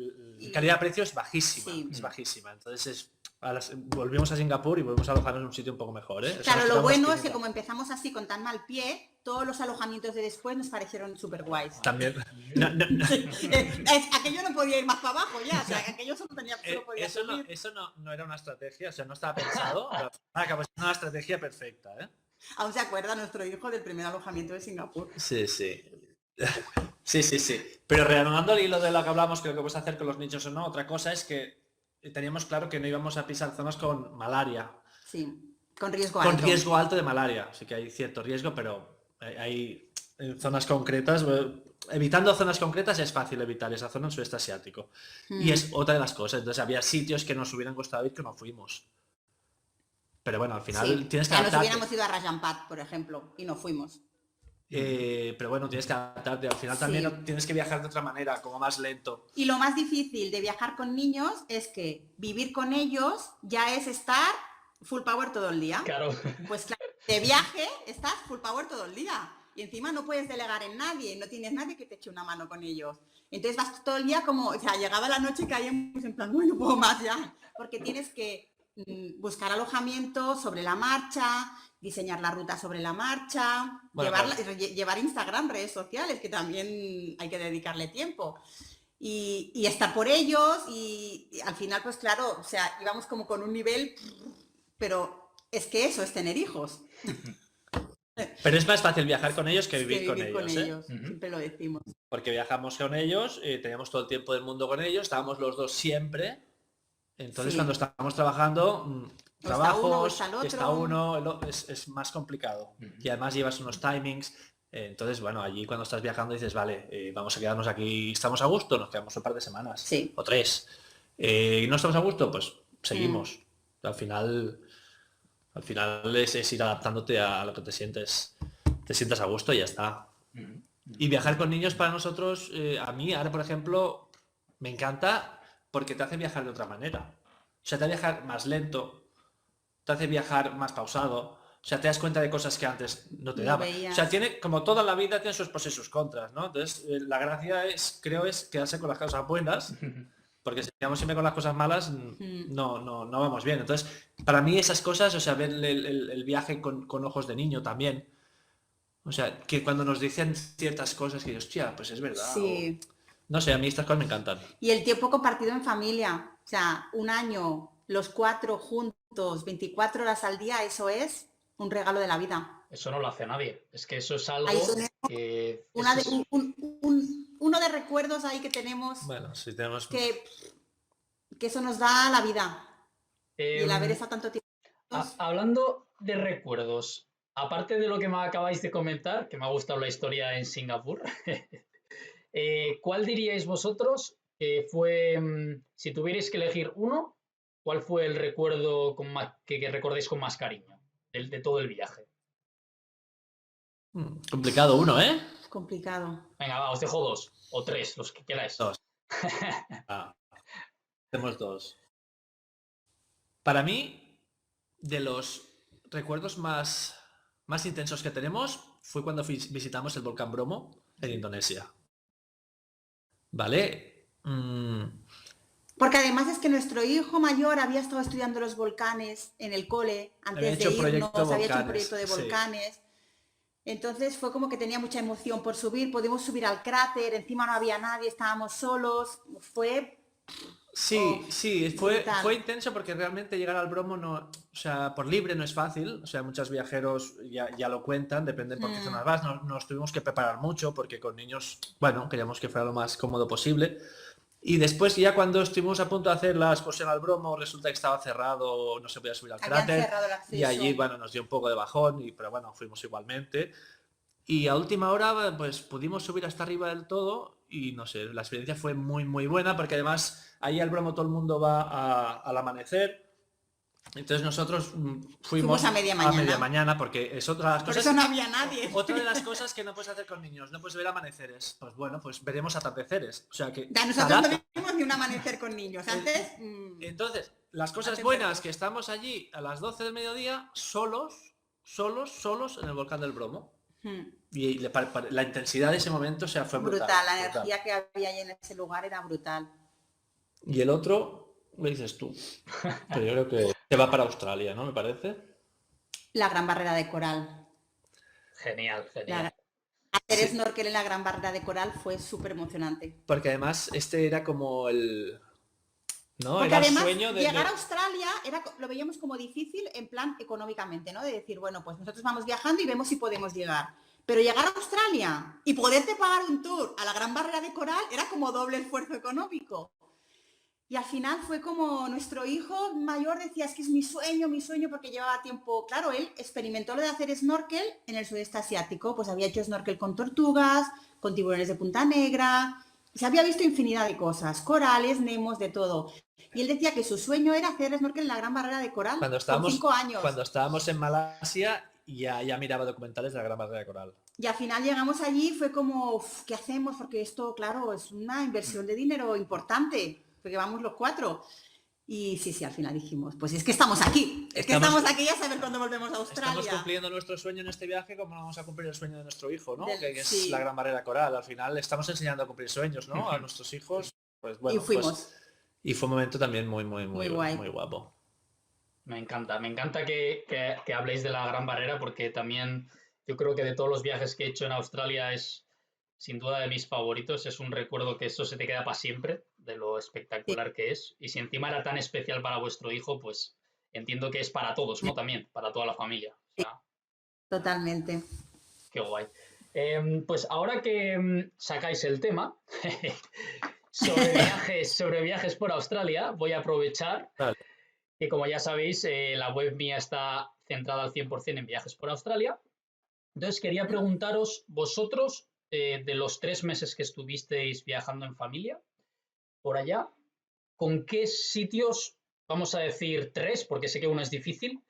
S3: calidad de precio es bajísima. Sí. Es bajísima. Entonces volvimos a Singapur y volvimos a alojarnos en un sitio un poco mejor, ¿eh?
S2: Claro, lo bueno es que como empezamos así con tan mal pie, todos los alojamientos de después nos parecieron súper guays.
S3: También.
S2: Aquello no podía ir más para abajo ya, o sea, aquello solo podía subir.
S3: Eso no era una estrategia, o sea, no estaba pensado, pero acabó siendo una estrategia perfecta, ¿eh?
S2: Aún se acuerda nuestro hijo del primer alojamiento de Singapur.
S3: Sí. Sí. Pero reanudando el hilo de lo que hablamos, que lo que vamos a hacer con los niños o no, otra cosa es que teníamos claro que no íbamos a pisar zonas con malaria.
S2: Sí, con riesgo alto.
S3: Con riesgo alto de malaria. Sí que hay cierto riesgo, pero hay zonas concretas. Evitando zonas concretas es fácil evitar esa zona en sudeste asiático. Y es otra de las cosas. Entonces había sitios que nos hubieran costado ir que no fuimos. Pero bueno, al final tienes que adaptarte.
S2: Nos hubiéramos ido a Rajampat, por ejemplo, y no fuimos.
S3: Pero bueno, tienes que adaptarte. Al final también tienes que viajar de otra manera, como más lento.
S2: Y lo más difícil de viajar con niños es que vivir con ellos ya es estar full power todo el día.
S1: Claro.
S2: Pues claro, de viaje estás full power todo el día. Y encima no puedes delegar en nadie, no tienes nadie que te eche una mano con ellos. Entonces vas todo el día como, o sea, llegaba la noche y caíamos en plan, no puedo más ya. Porque tienes que buscar alojamiento sobre la marcha, diseñar la ruta sobre la marcha, bueno, llevar Instagram, redes sociales, que también hay que dedicarle tiempo. Y estar por ellos y al final, pues claro, o sea, íbamos como con un nivel, pero es que eso es tener hijos.
S3: Pero es más fácil viajar con ellos que vivir con
S2: ellos. Siempre lo decimos.
S3: Porque viajamos con ellos, teníamos todo el tiempo del mundo con ellos, estábamos los dos siempre. Entonces cuando estábamos trabajando, trabajos, está uno, es más complicado. Y además llevas unos timings. Entonces, bueno, allí cuando estás viajando dices, vale, vamos a quedarnos aquí, estamos a gusto, nos quedamos un par de semanas o 3. ¿No estamos a gusto? Pues seguimos. Al final es ir adaptándote a lo que te sientas a gusto y ya está. Y viajar con niños para nosotros, a mí ahora, por ejemplo, me encanta porque te hace viajar de otra manera. O sea, te hace viajar más lento, te hace viajar más pausado. O sea, te das cuenta de cosas que antes no te daban. O sea, tiene, como toda la vida, tiene sus pros y sus contras, ¿no? Entonces, la gracia creo es quedarse con las cosas buenas, porque si quedamos siempre con las cosas malas, no vamos bien. Entonces, para mí esas cosas, o sea, ver el viaje con ojos de niño también. O sea, que cuando nos dicen ciertas cosas, que yo, hostia, pues es verdad.
S2: Sí.
S3: No sé, a mí estas cosas me encantan.
S2: Y el tiempo compartido en familia. O sea, un año, los 4 juntos, 24 horas al día, eso es un regalo de la vida.
S1: Eso no lo hace nadie. Es que eso es algo que...
S2: uno de recuerdos ahí que tenemos.
S3: Bueno, sí tenemos...
S2: Que eso nos da la vida. Y el haber estado tanto tiempo.
S1: Hablando de recuerdos, aparte de lo que me acabáis de comentar, que me ha gustado la historia en Singapur, ¿cuál diríais vosotros que fue, si tuvierais que elegir uno, cuál fue el recuerdo que recordéis con más cariño de todo el viaje?
S3: Complicado uno, ¿eh?
S2: Complicado.
S1: Venga, va, os dejo 2 o 3, los que queráis.
S3: 2. Hacemos 2. Para mí, de los recuerdos más intensos que tenemos fue cuando visitamos el volcán Bromo en Indonesia. ¿Vale?
S2: Porque además es que nuestro hijo mayor había estado estudiando los volcanes en el cole antes de irnos, había hecho un proyecto de volcanes. Sí. Entonces fue como que tenía mucha emoción por subir, pudimos subir al cráter, encima no había nadie, estábamos solos, fue...
S3: Sí, fue intenso porque realmente llegar al Bromo no, o sea, por libre no es fácil, o sea, muchos viajeros ya lo cuentan, depende por qué zonas vas, nos tuvimos que preparar mucho porque con niños, bueno, queríamos que fuera lo más cómodo posible. Y después ya cuando estuvimos a punto de hacer la excursión al Bromo, resulta que estaba cerrado, no se podía subir al cráter. Y allí, bueno, nos dio un poco de bajón, pero bueno, fuimos igualmente. Y a última hora, pues pudimos subir hasta arriba del todo y no sé, la experiencia fue muy, muy buena porque además ahí al Bromo todo el mundo va al amanecer. Entonces nosotros fuimos
S2: a media
S3: mañana porque es otra de las cosas...
S2: Por eso no había nadie.
S3: Otra de las cosas que no puedes hacer con niños, no puedes ver amaneceres. Pues bueno, pues veremos atardeceres. O sea que...
S2: Nosotros no vimos ni un amanecer con niños. Antes...
S3: Entonces, las cosas buenas que estamos allí a las 12 del mediodía, solos en el volcán del Bromo. Y la intensidad de ese momento, o sea, fue brutal.
S2: La energía que había ahí en ese lugar era brutal.
S3: Y el otro... Lo dices tú. Pero yo creo que se va para Australia, ¿no? Me parece.
S2: La Gran Barrera de Coral.
S1: Genial,
S2: La-
S1: genial.
S2: hacer
S3: Sí,
S2: snorkel en la Gran Barrera de Coral fue súper emocionante.
S3: porque además este era como el... ¿No?
S2: Porque
S3: Era el
S2: además
S3: sueño
S2: llegar a Australia lo veíamos como difícil en plan económicamente, ¿no? De decir, bueno, pues nosotros vamos viajando y vemos si podemos llegar. Pero llegar a Australia y poderte pagar un tour a la Gran Barrera de Coral era como doble esfuerzo económico. Y al final fue como nuestro hijo mayor decía, es que es mi sueño, porque llevaba tiempo, claro, él experimentó lo de hacer snorkel en el sudeste asiático, pues había hecho snorkel con tortugas, con tiburones de punta negra, se había visto infinidad de cosas, corales, nemos, de todo. Y él decía que su sueño era hacer snorkel en la Gran Barrera de Coral con 5 años.
S3: Cuando estábamos en Malasia, ya miraba documentales de la Gran Barrera de Coral.
S2: Y al final llegamos allí, fue como, ¿qué hacemos? Porque esto, claro, es una inversión de dinero importante, porque vamos los 4. Y sí, al final dijimos, pues es que estamos aquí. Estamos aquí a saber cuándo volvemos a Australia.
S3: Estamos cumpliendo nuestro sueño en este viaje, como vamos a cumplir el sueño de nuestro hijo, ¿no?
S2: Sí.
S3: Que es la Gran Barrera de Coral. Al final estamos enseñando a cumplir sueños, ¿no? A nuestros hijos. Pues bueno,
S2: y fuimos.
S3: Y fue un momento también muy
S2: guay.
S3: Muy guapo.
S1: Me encanta que habléis de la Gran Barrera, porque también yo creo que de todos los viajes que he hecho en Australia es sin duda de mis favoritos. Es un recuerdo que eso se te queda para siempre, de lo espectacular que es. Y si encima era tan especial para vuestro hijo, pues entiendo que es para todos, ¿no? También, para toda la familia. O sea,
S2: totalmente.
S1: Qué guay. Pues ahora que sacáis el tema sobre viajes por Australia, voy a aprovechar
S3: Vale.
S1: que, como ya sabéis, la web mía está centrada al 100% en viajes por Australia. Entonces quería preguntaros, vosotros, de los 3 meses que estuvisteis viajando en familia por allá, ¿con qué sitios, vamos a decir 3, porque sé que uno es difícil,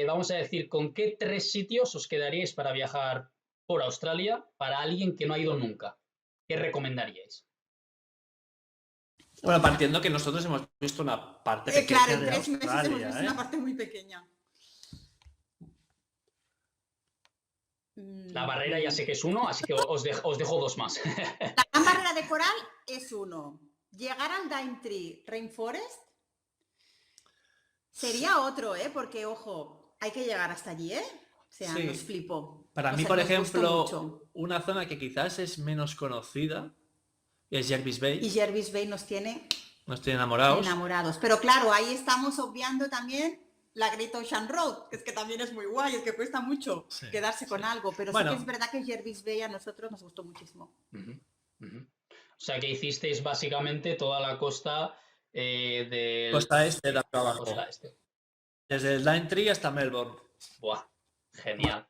S1: vamos a decir, ¿con qué 3 sitios os quedaríais para viajar por Australia para alguien que no ha ido nunca? ¿Qué recomendaríais?
S3: Bueno, partiendo que nosotros hemos visto una parte pequeña
S2: claro, en
S3: de
S2: 3 meses
S3: Australia,
S2: hemos visto una parte muy pequeña.
S1: La barrera ya sé que es uno, así que os dejo 2 más.
S2: La Gran Barrera de Coral es uno. Llegar al Daintree Rainforest sería otro, porque, ojo, hay que llegar hasta allí, O sea,
S3: Sí.
S2: nos flipo.
S3: Para
S2: O
S3: mí,
S2: sea,
S3: por
S2: nos gustó
S3: ejemplo,
S2: mucho.
S3: una zona que quizás es menos conocida es Jervis
S2: Y
S3: Bay.
S2: Jervis Bay nos tiene
S3: No estoy enamorados.
S2: Pero claro, ahí estamos obviando también la Great Ocean Road, que es que también es muy guay, es que cuesta mucho quedarse con algo, pero
S3: Bueno.
S2: sí que es verdad que Jervis Bay a nosotros nos gustó muchísimo.
S1: O sea, que hicisteis básicamente toda la costa del...
S3: Costa este de acá abajo.
S1: Costa este.
S3: Desde el Daintree hasta Melbourne.
S1: Buah, genial.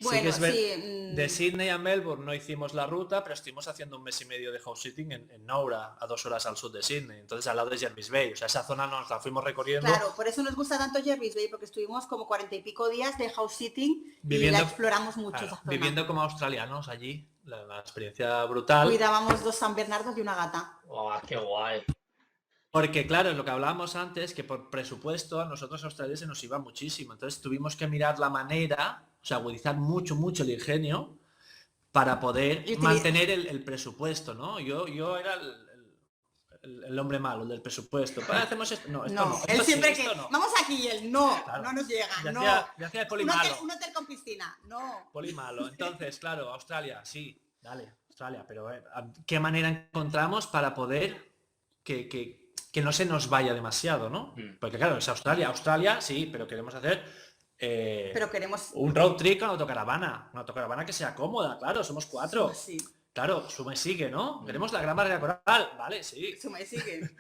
S2: Bueno,
S3: De Sydney a Melbourne no hicimos la ruta, pero estuvimos haciendo 1 mes y medio de house sitting en Nowra, a 2 horas al sur de Sydney, entonces al lado de Jervis Bay. O sea, esa zona nos la fuimos recorriendo.
S2: Claro, por eso nos gusta tanto Jervis Bay, porque estuvimos como 40 y pico días de house sitting y la exploramos mucho, esa zona.
S3: Viviendo como australianos allí, la experiencia brutal.
S2: Cuidábamos 2 San Bernardos y una gata.
S1: ¡Wow, qué guay!
S3: Porque claro, lo que hablábamos antes, que por presupuesto a nosotros a Australia se nos iba muchísimo. Entonces tuvimos que mirar la manera, o sea, agudizar mucho el ingenio para poder mantener el presupuesto, ¿no? Yo era el hombre malo, el del presupuesto. Hacemos esto. No, esto no.
S2: Él
S3: Esto
S2: siempre
S3: sí,
S2: que...
S3: esto no.
S2: Vamos aquí y él, no,
S3: Claro.
S2: no nos llega,
S3: Yo
S2: no.
S3: hacía el poli malo.
S2: Un hotel con piscina, no.
S3: Poli malo. Entonces, claro, Australia, sí, dale, Australia, pero ¿qué manera encontramos para poder que no se nos vaya demasiado, ¿no? Porque claro, es Australia, sí, pero queremos hacer
S2: pero queremos
S3: un road trip con autocaravana, una autocaravana que sea cómoda, claro, somos 4.
S2: Sí.
S3: Claro, suma y sigue, ¿no? Queremos la Gran Barrera de Coral, vale, sí.
S2: Suma y sigue.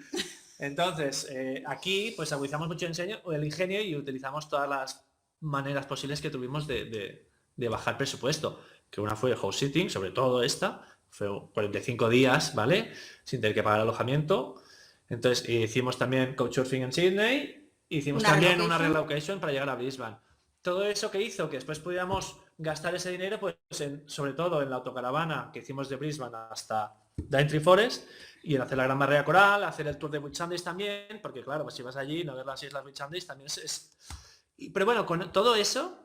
S3: Entonces, aquí pues agudizamos mucho el ingenio y utilizamos todas las maneras posibles que tuvimos de bajar presupuesto. Que una fue house sitting, sobre todo esta, fue 45 días, ¿vale? Sin tener que pagar alojamiento. Entonces hicimos también couchsurfing en Sydney, hicimos también una relocation para llegar a Brisbane. Todo eso que hizo que después pudiéramos gastar ese dinero, pues sobre todo en la autocaravana que hicimos de Brisbane hasta Daintree Forest y en hacer la Gran Barrera Coral, hacer el tour de Whitsundays también, porque claro, pues si vas allí no ver las islas Whitsundays también Pero bueno, con todo eso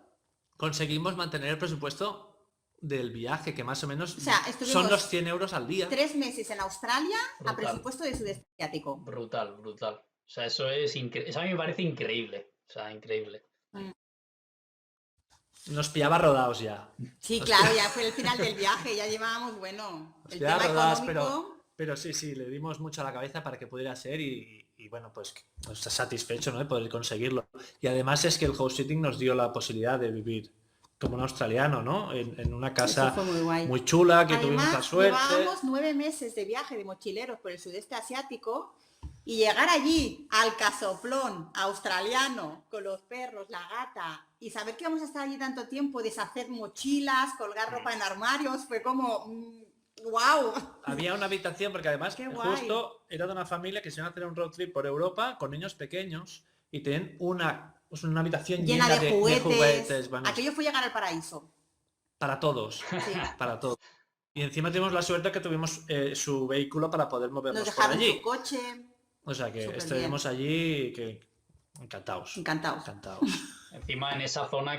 S3: conseguimos mantener el presupuesto del viaje, que más o menos
S2: O sea,
S3: son
S2: estuvimos
S3: los 100 euros al día.
S2: 3 meses en Australia a
S1: Brutal.
S2: presupuesto de sudeste asiático.
S1: Brutal, brutal. O sea, eso a mí me parece increíble. O sea, increíble.
S3: Nos pillaba rodados ya.
S2: Sí, claro, ya fue el final del viaje, ya llevábamos, bueno,
S3: Nos
S2: el
S3: pillaba
S2: tema
S3: rodados,
S2: económico.
S3: pero sí, le dimos mucho a la cabeza para que pudiera ser y bueno, pues está satisfecho, ¿no?, de poder conseguirlo. Y además es que el house sitting nos dio la posibilidad de vivir como un australiano, ¿no? En una
S2: Eso
S3: casa
S2: fue muy guay.
S3: muy chula, que tuvimos la
S2: Además,
S3: suerte.
S2: llevábamos 9 meses de viaje de mochileros por el sudeste asiático y llegar allí al casoplón australiano con los perros, la gata y saber que vamos a estar allí tanto tiempo, deshacer mochilas, colgar ropa en armarios, fue como wow.
S3: Había una habitación, porque además
S2: Qué guay.
S3: justo era de una familia que se iban a hacer un road trip por Europa con niños pequeños y tenían una habitación
S2: Llena de juguetes.
S3: bueno,
S2: Aquello fue llegar al paraíso.
S3: para todos,
S2: Sí.
S3: para todos. Y encima tuvimos la suerte que tuvimos su vehículo para poder
S2: Nos
S3: movernos por
S2: dejaron
S3: allí.
S2: su coche.
S3: O sea que
S2: Súper
S3: estuvimos allí encantados.
S2: Encantados.
S1: Encima en esa zona,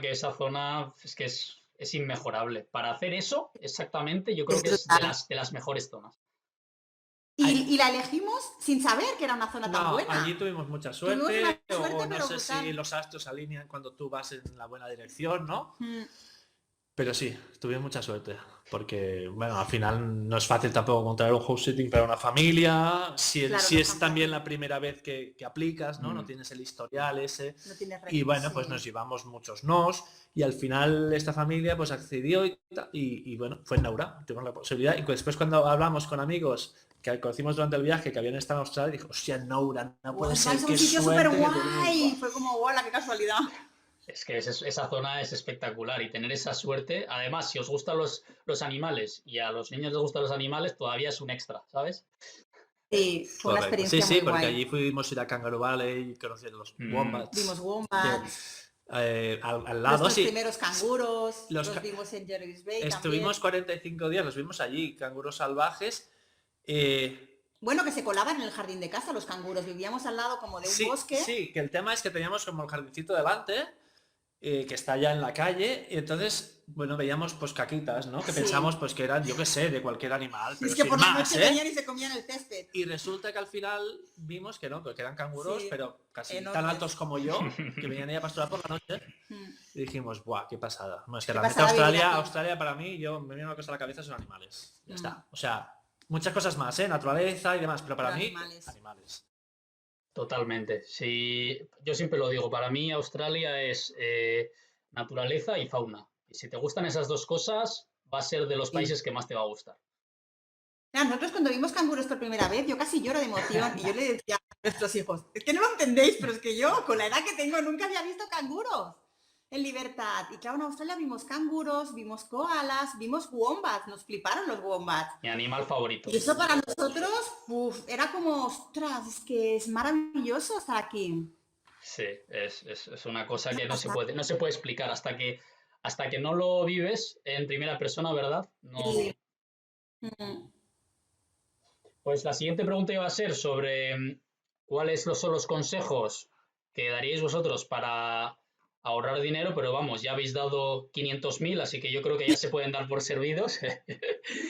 S1: es que es inmejorable. Para hacer eso, exactamente, yo creo
S2: Es
S1: que es
S2: brutal.
S1: de las mejores zonas.
S2: Y la elegimos sin saber que era una zona tan
S3: No,
S2: buena.
S3: allí tuvimos mucha
S2: Tuvimos
S3: suerte,
S2: una suerte,
S3: o no
S2: pero
S3: sé
S2: brutal.
S3: si los astros se alinean cuando tú vas en la buena dirección, ¿no?
S2: Mm.
S3: Pero sí, tuvimos mucha suerte, porque bueno, al final no es fácil tampoco encontrar un house sitting para una familia, si
S2: Claro,
S3: si
S2: no
S3: es
S2: es tan
S3: también
S2: fácil.
S3: la primera vez que aplicas, ¿no? No tienes el historial ese.
S2: No tienes
S3: Y bueno, pues
S2: sí.
S3: nos llevamos muchos nos y al final esta familia pues accedió y bueno, fue en Naura, tuvimos la posibilidad y después cuando hablamos con amigos que conocimos durante el viaje que habían estado en Australia, dijo, hostia, Naura, no puede ser,
S2: Es un
S3: qué
S2: sitio
S3: suerte
S2: súper
S3: que
S2: guay.
S3: tenemos".
S2: Fue como, ¡guau, qué casualidad!
S1: Es que esa zona es espectacular y tener esa suerte, además, si os gustan los animales y a los niños les gustan los animales, todavía es un extra, ¿sabes?
S2: Sí, fue una
S3: Correcto.
S2: experiencia
S3: Sí,
S2: muy
S3: porque
S2: guay.
S3: allí fuimos a ir a Kangaroo Valley y conocer los wombats.
S2: Vimos wombats,
S3: al lado,
S2: nuestros
S3: sí.
S2: primeros canguros,
S3: Los
S2: los
S3: ca-
S2: vimos en Jervis Bay
S3: Estuvimos
S2: también.
S3: 45 días, los vimos allí, canguros salvajes.
S2: Bueno, que se colaban en el jardín de casa los canguros. Vivíamos al lado como de un
S3: Sí,
S2: bosque.
S3: sí, que el tema es que teníamos como el jardincito delante, que está ya en la calle, y entonces, bueno, veíamos pues caquitas, ¿no? Que
S2: Sí.
S3: pensamos pues que eran, yo qué sé, de cualquier animal,
S2: Y
S3: pero
S2: es que
S3: sin
S2: por la
S3: más,
S2: noche
S3: ¿eh?
S2: venían y se comían el césped.
S3: Y resulta que al final vimos que no, que eran canguros,
S2: Sí,
S3: pero casi tan
S2: enormes.
S3: altos como yo, que venían ahí a pasturar por la noche.
S2: Mm.
S3: Y dijimos, ¡buah, qué pasada! No, es que
S2: Qué
S3: realmente
S2: pasada vivir aquí.
S3: Australia para mí, me viene una cosa a la cabeza, son animales. Ya
S2: Mm.
S3: está. O sea, muchas cosas más, ¿eh? Naturaleza y demás, pero para
S2: Pero
S3: mí,
S2: animales.
S1: Totalmente. Sí, yo siempre lo digo, para mí Australia es naturaleza y fauna. Y si te gustan esas dos cosas, va a ser de los
S2: Sí.
S1: países que más te va a gustar.
S2: Mira, nosotros cuando vimos canguros por primera vez, yo casi lloro de emoción y yo le decía a nuestros hijos, es que no lo entendéis, pero es que yo, con la edad que tengo, nunca había visto canguros en libertad. Y claro, en Australia vimos canguros, vimos koalas, vimos wombats, nos fliparon los wombats.
S1: Mi animal favorito.
S2: Y eso para nosotros, era como, ostras, es que es maravilloso estar aquí.
S1: Sí, es una cosa que no se puede explicar hasta que no lo vives en primera persona, ¿verdad? No.
S2: Sí. Mm.
S1: Pues la siguiente pregunta iba a ser sobre cuáles son los consejos que daríais vosotros para ahorrar dinero, pero vamos, ya habéis dado 500.000, así que yo creo que ya se pueden dar por servidos.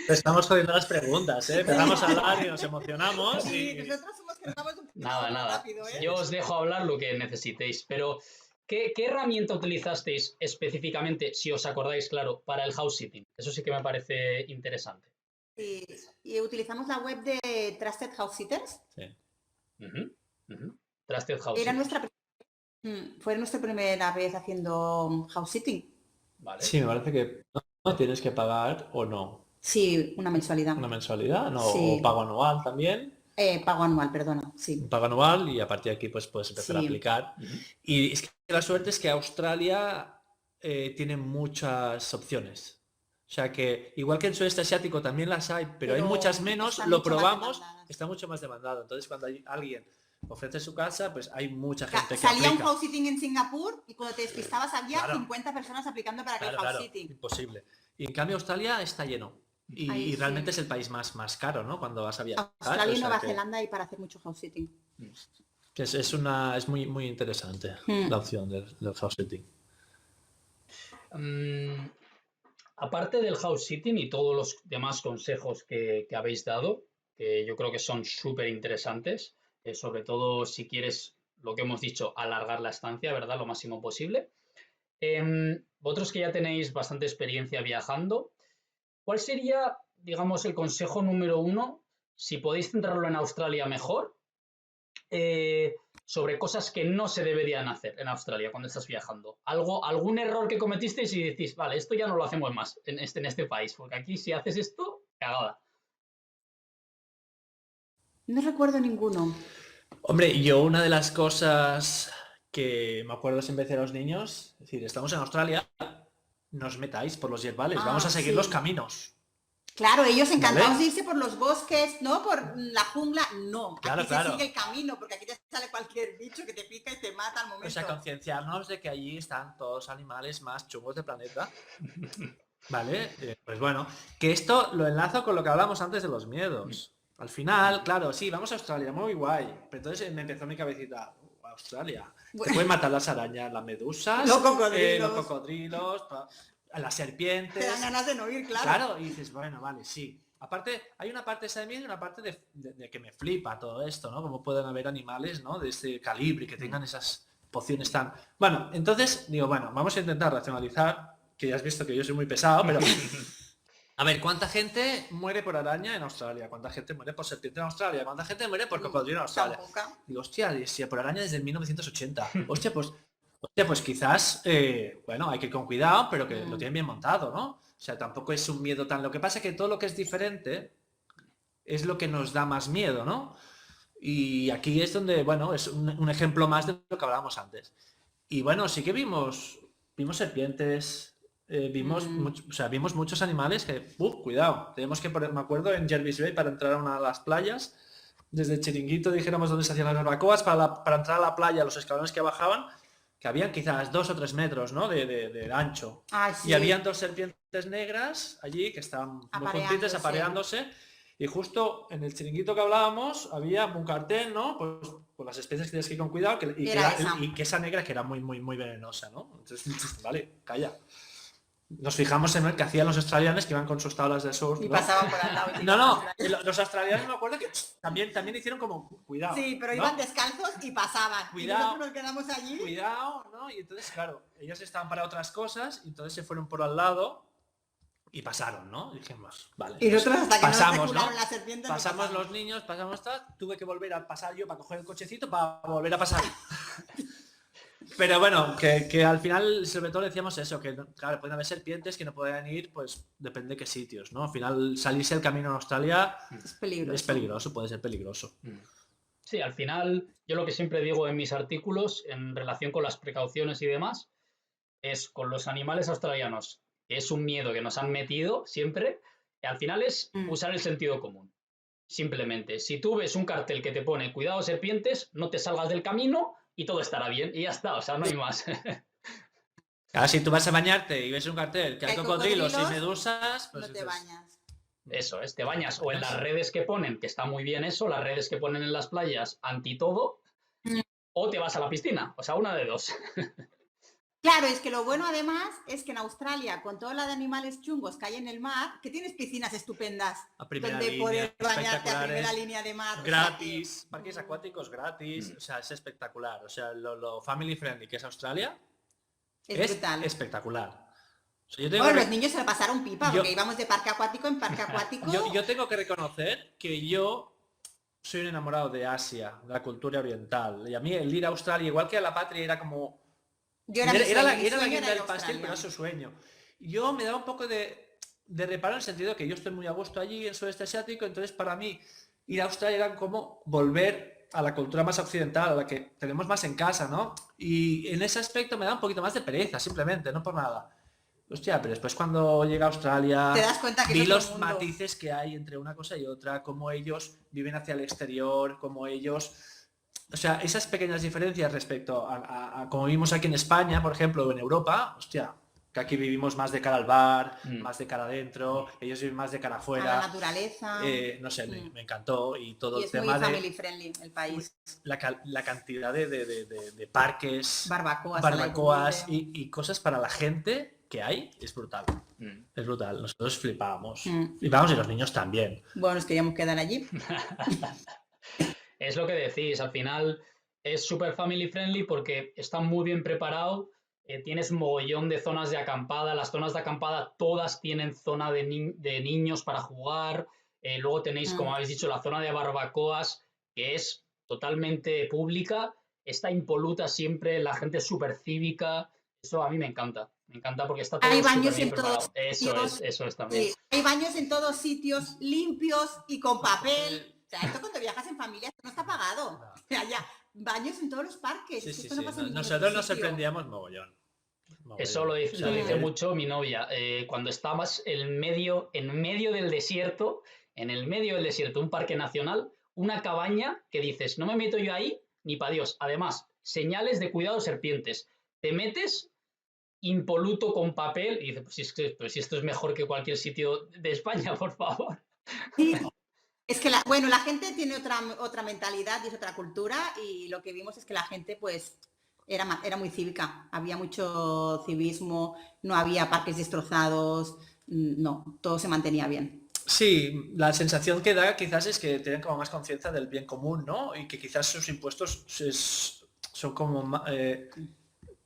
S3: Estamos jodiendo las preguntas, ¿eh? Empezamos a hablar y nos emocionamos.
S2: Sí,
S3: Y...
S2: nosotros somos que nos damos un poquito
S1: Nada.
S2: rápido, ¿eh?
S1: Yo os dejo hablar lo que necesitéis, pero ¿qué herramienta utilizasteis específicamente, si os acordáis, claro, para el house sitting? Eso sí que me parece interesante.
S2: Sí, y utilizamos la web de Trusted House Sitters.
S3: Sí.
S1: Trusted House
S2: Era
S1: Sitters.
S2: fue nuestra primera vez haciendo house sitting.
S1: Vale.
S3: Sí, me parece que no tienes que pagar o no.
S2: Sí, una mensualidad.
S3: Una mensualidad, ¿no?
S2: Sí.
S3: O pago anual también.
S2: Pago anual, perdona, sí.
S3: Un pago anual y a partir de aquí pues puedes empezar a
S2: Sí.
S3: aplicar. Y es que la suerte es que Australia tiene muchas opciones. O sea que, igual que en sudeste asiático también las hay, pero hay muchas menos,
S2: están
S3: lo
S2: mucho más
S3: probamos,
S2: demandadas.
S3: está mucho más demandado. Entonces cuando alguien ofrece su casa, pues hay mucha gente que
S2: Salía un
S3: aplica.
S2: house sitting en Singapur y cuando te despistabas había
S3: Claro.
S2: 50 personas aplicando para aquel house sitting.
S3: Imposible. Y en cambio Australia está lleno. Y,
S2: Ahí
S3: y
S2: sí.
S3: realmente es el país más caro, ¿no? Cuando vas a viajar.
S2: Australia
S3: o
S2: y
S3: sea
S2: Nueva
S3: que-
S2: Zelanda hay para hacer mucho house sitting.
S3: que es muy, muy interesante la opción del house sitting.
S1: Aparte del house sitting y todos los demás consejos que habéis dado, que yo creo que son súper interesantes, sobre todo si quieres, lo que hemos dicho, alargar la estancia, ¿verdad? Lo máximo posible. Vosotros que ya tenéis bastante experiencia viajando, ¿cuál sería, digamos, el consejo número 1, si podéis centrarlo en Australia mejor, sobre cosas que no se deberían hacer en Australia cuando estás viajando? ¿Algún error que cometisteis y decís, vale, esto ya no lo hacemos más en este país, porque aquí si haces esto, cagada?
S2: No recuerdo ninguno.
S3: Hombre, yo una de las cosas que me acuerdo siempre decir a los niños, es decir, estamos en Australia, no os metáis por los yerbales, vamos a seguir los
S2: Sí.
S3: caminos,
S2: Claro, ellos encantados de
S3: ¿vale?
S2: irse por los bosques, ¿no? Por la jungla, no.
S3: Claro,
S2: Aquí se
S3: claro.
S2: sigue el camino, porque aquí te sale cualquier bicho que te pica y te mata al
S3: O sea,
S2: momento.
S3: concienciarnos de que allí están todos los animales más chungos del planeta, ¿vale? Pues bueno, que esto lo enlazo con lo que hablamos antes de los miedos. Al final, claro, sí, vamos a Australia, muy guay. Pero entonces me empezó mi cabecita, Australia. Te pueden matar las arañas, las medusas,
S2: Los
S3: los
S2: cocodrilos.
S3: cocodrilos, las
S2: Te dan
S3: serpientes.
S2: ganas de no ir, claro.
S3: Claro, y dices, bueno, vale, sí. Aparte, hay una parte esa de miedo y una parte de que me flipa todo esto, ¿no? Cómo pueden haber animales, ¿no? De este calibre y que tengan esas pociones tan... Bueno, entonces digo, bueno, vamos a intentar racionalizar, que ya has visto que yo soy muy pesado, pero... A ver, ¿cuánta gente muere por araña en Australia? ¿Cuánta gente muere por serpiente en Australia? ¿Cuánta gente muere por cocodrilo en Australia?
S2: Tampoco.
S3: Digo, hostia, si por araña desde 1980. Hostia, pues quizás, bueno, hay que ir con cuidado, pero que lo tienen bien montado, ¿no? O sea, tampoco es un miedo tan... Lo que pasa es que todo lo que es diferente es lo que nos da más miedo, ¿no? Y aquí es donde, bueno, es un ejemplo más de lo que hablábamos antes. Y bueno, sí que vimos serpientes, o sea, vimos muchos animales que, cuidado, tenemos que poner, me acuerdo en Jervis Bay para entrar a una de las playas, desde el Chiringuito, dijéramos, donde se hacían las barbacoas, para entrar a la playa, los escalones que bajaban, que habían quizás 2 o 3 metros, ¿no? de ancho.
S2: Ay,
S3: Y
S2: sí.
S3: habían 2 serpientes negras allí que estaban muy juntitas, apareándose. Y justo en el chiringuito que hablábamos había un cartel, ¿no? Pues con las especies que tienes que ir con cuidado y que esa negra que era muy, muy, muy venenosa, ¿no? Entonces, vale, calla. Nos fijamos en el que hacían los australianos que iban con sus tablas de surf,
S2: Y
S3: ¿no?
S2: pasaban por al lado.
S3: No, los australianos me acuerdo que también hicieron como cuidado.
S2: Sí, pero
S3: ¿no?
S2: iban descalzos y pasaban.
S3: Cuidado.
S2: Y nosotros nos quedamos allí.
S3: Cuidado, ¿no? Y entonces, claro, ellos estaban para otras cosas y entonces se fueron por al lado y pasaron, ¿no? Y dijimos, vale.
S2: Y nosotros hasta que
S3: pasamos,
S2: nos
S3: ¿no?
S2: la serpiente
S3: Pasamos los niños, pasamos tal, tuve que volver a pasar yo para coger el cochecito para volver a pasar. Pero bueno, que al final sobre todo decíamos eso, que claro, pueden haber serpientes que no pueden ir, pues depende de qué sitios, ¿no? Al final salirse el camino en Australia es peligroso, puede ser peligroso.
S1: Sí, al final yo lo que siempre digo en mis artículos en relación con las precauciones y demás es con los animales australianos, que es un miedo que nos han metido siempre, y al final es usar el sentido común. Simplemente, si tú ves un cartel que te pone cuidado serpientes, no te salgas del camino y todo estará bien y ya está, o sea, no hay más.
S3: Claro, si tú vas a bañarte y ves un cartel que hay cocodrilos y medusas, pues
S2: no te bañas.
S1: Eso es, te bañas o en las redes que ponen, que está muy bien eso, las redes que ponen en las playas anti todo, o te vas a la piscina, o sea, una de dos.
S2: Claro, es que lo bueno además es que en Australia, con toda la de animales chungos que hay en el mar, que tienes piscinas estupendas donde poder bañarte a primera línea de mar.
S3: Gratis, o sea, parques acuáticos gratis, o sea, es espectacular. O sea, lo family friendly que es Australia es brutal. Espectacular. O sea,
S2: bueno, los niños se lo pasaron pipa porque íbamos de parque acuático en parque acuático.
S3: Yo tengo que reconocer que yo soy un enamorado de Asia, de la cultura oriental. Y a mí el ir a Australia, igual que a la patria, era como... Era la guinda del pastel, pero era su sueño. Yo me daba un poco de reparo en el sentido de que yo estoy muy a gusto allí en sudeste asiático, entonces para mí ir a Australia era como volver a la cultura más occidental, a la que tenemos más en casa, ¿no? Y en ese aspecto me da un poquito más de pereza, simplemente, no por nada. Hostia, pero después cuando llega a Australia,
S2: te das cuenta que
S3: vi los matices que hay entre una cosa y otra, cómo ellos viven hacia el exterior, cómo ellos... O sea, esas pequeñas diferencias respecto a como vivimos aquí en España, por ejemplo, o en Europa, hostia, que aquí vivimos más de cara al bar, más de cara adentro, ellos viven más de cara afuera.
S2: A la naturaleza.
S3: No sé, me encantó y todo
S2: y
S3: el tema
S2: de... family friendly el país.
S3: La cantidad de parques,
S2: barbacoas
S3: y cosas para la gente que hay es brutal. Es brutal. Nosotros flipábamos.
S2: Mm.
S3: Flipábamos y los niños también.
S2: Bueno, nos queríamos quedar allí.
S1: Es lo que decís, al final es súper family friendly porque está muy bien preparado, tienes mogollón de zonas de acampada, las zonas de acampada todas tienen zona de niños para jugar, luego tenéis, como
S2: Mm.
S1: habéis dicho, la zona de barbacoas que es totalmente pública, está impoluta siempre, la gente es súper cívica, eso a mí me encanta porque está todo
S2: Hay
S1: súper
S2: baños
S1: bien
S2: en todos
S1: preparado,
S2: sitios.
S1: eso es también.
S2: Sí, hay baños en todos sitios, limpios y con papel. O sea, esto cuando viajas en familia esto no está pagado.
S3: No.
S2: O sea, ya, baños en todos los parques.
S3: Sí,
S2: Es que
S3: sí,
S2: esto no
S3: sí.
S2: pasa en ningún
S3: Nosotros
S2: otro
S3: nos
S2: sitio.
S3: sorprendíamos mogollón.
S1: Eso lo dice,
S3: O sea,
S1: lo dice mucho mi novia. Cuando estabas en medio del desierto, en el medio del desierto, un parque nacional, una cabaña que dices, no me meto yo ahí ni para Dios. Además, señales de cuidado serpientes. Te metes impoluto con papel y dices, pues si esto es mejor que cualquier sitio de España, por favor.
S2: Sí. Es que, bueno, la gente tiene otra mentalidad y es otra cultura y lo que vimos es que la gente, pues, era muy cívica. Había mucho civismo, no había parques destrozados, no, todo se mantenía bien.
S3: Sí, la sensación que da quizás es que tienen como más conciencia del bien común, ¿no? Y que quizás sus impuestos son como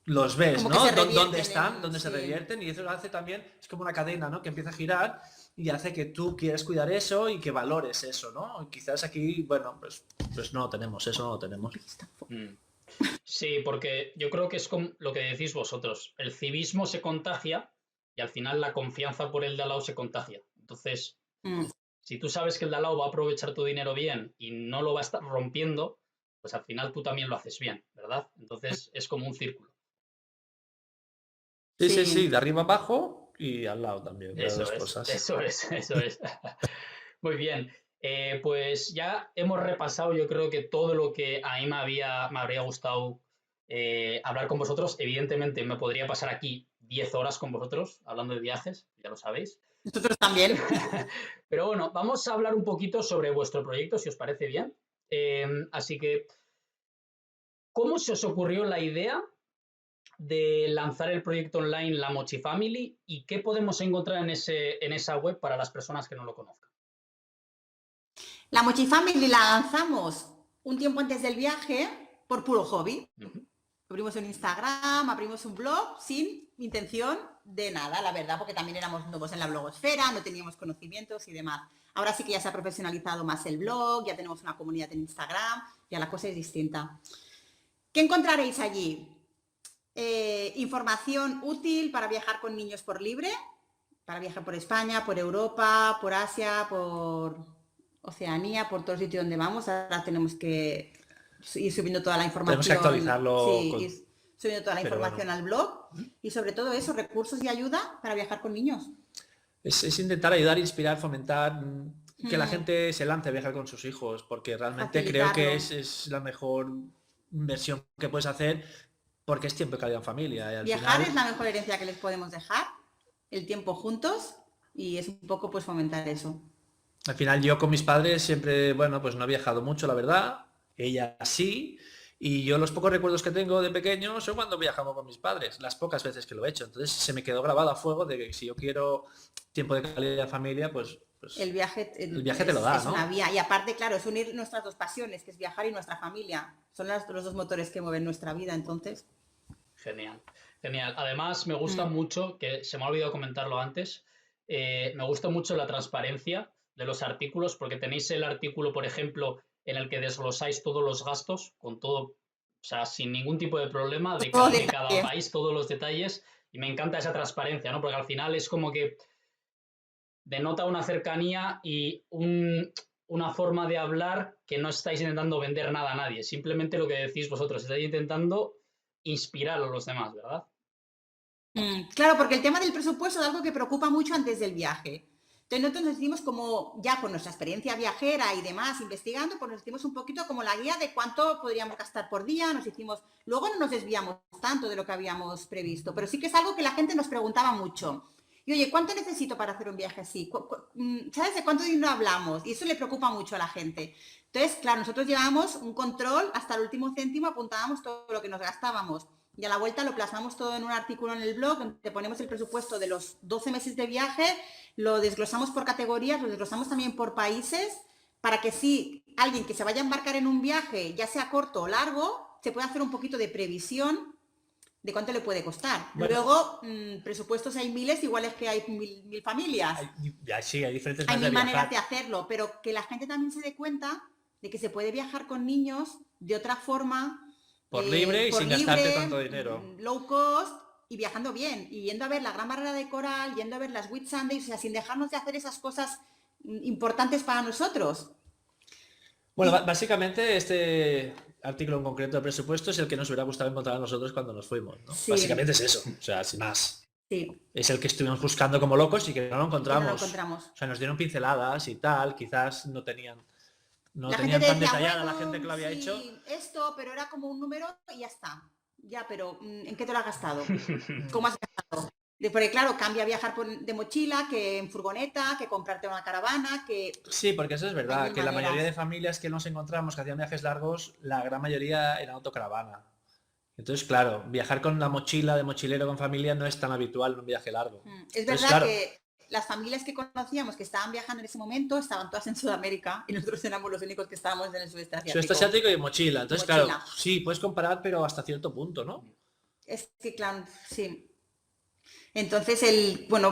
S3: los ves,
S2: Como
S3: ¿no?
S2: que se revierten
S3: ¿Dónde están? ¿Dónde se
S2: sí.
S3: revierten? Y eso hace también, es como una cadena, ¿no? Que empieza a girar y hace que tú quieras cuidar eso y que valores eso, ¿no? Y quizás aquí, bueno, pues no lo tenemos, eso no lo tenemos.
S1: Sí, porque yo creo que es como lo que decís vosotros. El civismo se contagia y al final la confianza por el de al lado se contagia. Entonces, si tú sabes que el de al lado va a aprovechar tu dinero bien y no lo va a estar rompiendo, pues al final tú también lo haces bien, ¿verdad? Entonces es como un círculo.
S3: Sí, sí,
S2: Sí.
S3: sí, de arriba abajo y al lado también, de las dos cosas.
S1: Eso es. Muy bien. Pues ya hemos repasado, yo creo que todo lo que a mí me habría gustado hablar con vosotros. Evidentemente me podría pasar aquí 10 horas con vosotros hablando de viajes, ya lo sabéis.
S2: Nosotros también.
S1: Pero bueno, vamos a hablar un poquito sobre vuestro proyecto, si os parece bien. Así que, ¿cómo se os ocurrió la idea de lanzar el proyecto online La Mochi Family y qué podemos encontrar en esa web para las personas que no lo conozcan?
S2: La Mochi Family la lanzamos un tiempo antes del viaje por puro hobby. Abrimos un Instagram, abrimos un blog sin intención de nada, la verdad, porque también éramos nuevos en la blogosfera, no teníamos conocimientos y demás. Ahora sí que ya se ha profesionalizado más el blog, ya tenemos una comunidad en Instagram, ya la cosa es distinta. ¿Qué encontraréis allí? Información útil para viajar con niños por libre, para viajar por España, por Europa, por Asia, por Oceanía, por todo el sitio donde vamos. Ahora tenemos que ir subiendo toda la información.
S3: Tenemos que actualizarlo.
S2: Sí, ir subiendo toda la información al blog y sobre todo eso, recursos y ayuda para viajar con niños.
S3: Es intentar ayudar, inspirar, fomentar que la gente se lance a viajar con sus hijos, porque realmente creo que es la mejor inversión que puedes hacer, porque es tiempo de calidad en familia. Y al
S2: Viajar
S3: final,
S2: es la mejor herencia que les podemos dejar, el tiempo juntos, y es un poco pues fomentar eso.
S3: al final yo con mis padres siempre, bueno, pues no he viajado mucho, la verdad. Ella sí. Y yo los pocos recuerdos que tengo de pequeño son cuando viajamos con mis padres, las pocas veces que lo he hecho. Entonces se me quedó grabado a fuego de que si yo quiero tiempo de calidad de familia, pues
S2: el viaje
S3: te lo da,
S2: es
S3: ¿no?
S2: una vía. Y aparte, claro, es unir nuestras dos pasiones, que es viajar y nuestra familia. Son los dos motores que mueven nuestra vida, entonces.
S1: Genial, genial. Además, me gusta mucho, que se me ha olvidado comentarlo antes, me gusta mucho la transparencia de los artículos, porque tenéis el artículo, por ejemplo, en el que desglosáis todos los gastos, con todo, o sea, sin ningún tipo de problema, de cada país, todos los detalles, y me encanta esa transparencia, ¿no? Porque al final es como que denota una cercanía y una forma de hablar que no estáis intentando vender nada a nadie, simplemente lo que decís vosotros, estáis intentando inspirar a los demás, ¿verdad?
S2: Claro, porque el tema del presupuesto es algo que preocupa mucho antes del viaje. Entonces nosotros nos hicimos como, ya con nuestra experiencia viajera y demás, investigando, pues nos hicimos un poquito como la guía de cuánto podríamos gastar por día, luego no nos desviamos tanto de lo que habíamos previsto, pero sí que es algo que la gente nos preguntaba mucho. Y oye, ¿cuánto necesito para hacer un viaje así? ¿Sabes de cuánto dinero hablamos? Y eso le preocupa mucho a la gente. Entonces, claro, nosotros llevábamos un control hasta el último céntimo, apuntábamos todo lo que nos gastábamos. Y a la vuelta lo plasmamos todo en un artículo en el blog, donde ponemos el presupuesto de los 12 meses de viaje, lo desglosamos por categorías, lo desglosamos también por países, para que si alguien que se vaya a embarcar en un viaje, ya sea corto o largo, se pueda hacer un poquito de previsión de cuánto le puede costar.
S3: Bueno.
S2: Luego, presupuestos hay miles, igual es que hay mil familias.
S3: Sí, hay diferentes
S2: Hay
S3: maneras
S2: mil
S3: de
S2: maneras
S3: viajar.
S2: de hacerlo, pero que la gente también se dé cuenta de que se puede viajar con niños de otra forma,
S3: Por libre y
S2: por
S3: sin
S2: libre,
S3: gastarte tanto dinero.
S2: low cost y viajando bien, y yendo a ver la Gran Barrera de Coral, yendo a ver las Whitsundays, o sea, sin dejarnos de hacer esas cosas importantes para nosotros.
S3: Bueno,
S2: Y-
S3: básicamente este artículo en concreto de presupuesto es el que nos hubiera gustado encontrar a nosotros cuando nos fuimos, ¿no?
S2: Sí.
S3: Básicamente es eso, o sea, sin más.
S2: Sí,
S3: Es el que estuvimos buscando como locos y que no lo
S2: que
S3: encontramos.
S2: no lo encontramos.
S3: O sea, nos dieron pinceladas y tal, quizás no tenían
S2: La
S3: tenían
S2: gente
S3: tan
S2: decía,
S3: detallada la
S2: bueno,
S3: gente que lo había
S2: sí,
S3: hecho.
S2: esto, pero era como un número y ya está. Ya, pero ¿en qué te lo has gastado? ¿Cómo has gastado? Porque claro, cambia viajar de mochila, que en furgoneta, que comprarte una caravana, que...
S3: Sí, porque eso es verdad,
S2: Hay mil
S3: que la
S2: maneras.
S3: mayoría de familias que nos encontramos que hacían viajes largos, la gran mayoría era autocaravana. Entonces, claro, viajar con la mochila de mochilero con familia no es tan habitual en un viaje largo.
S2: Es
S3: Entonces,
S2: verdad
S3: claro,
S2: que las familias que conocíamos que estaban viajando en ese momento estaban todas en Sudamérica y nosotros éramos los únicos que estábamos en el sudeste asiático.
S3: sudeste asiático y mochila. Entonces,
S2: Mochila.
S3: claro, sí, puedes comparar, pero hasta cierto punto, ¿no?
S2: Es que, claro, sí. Entonces,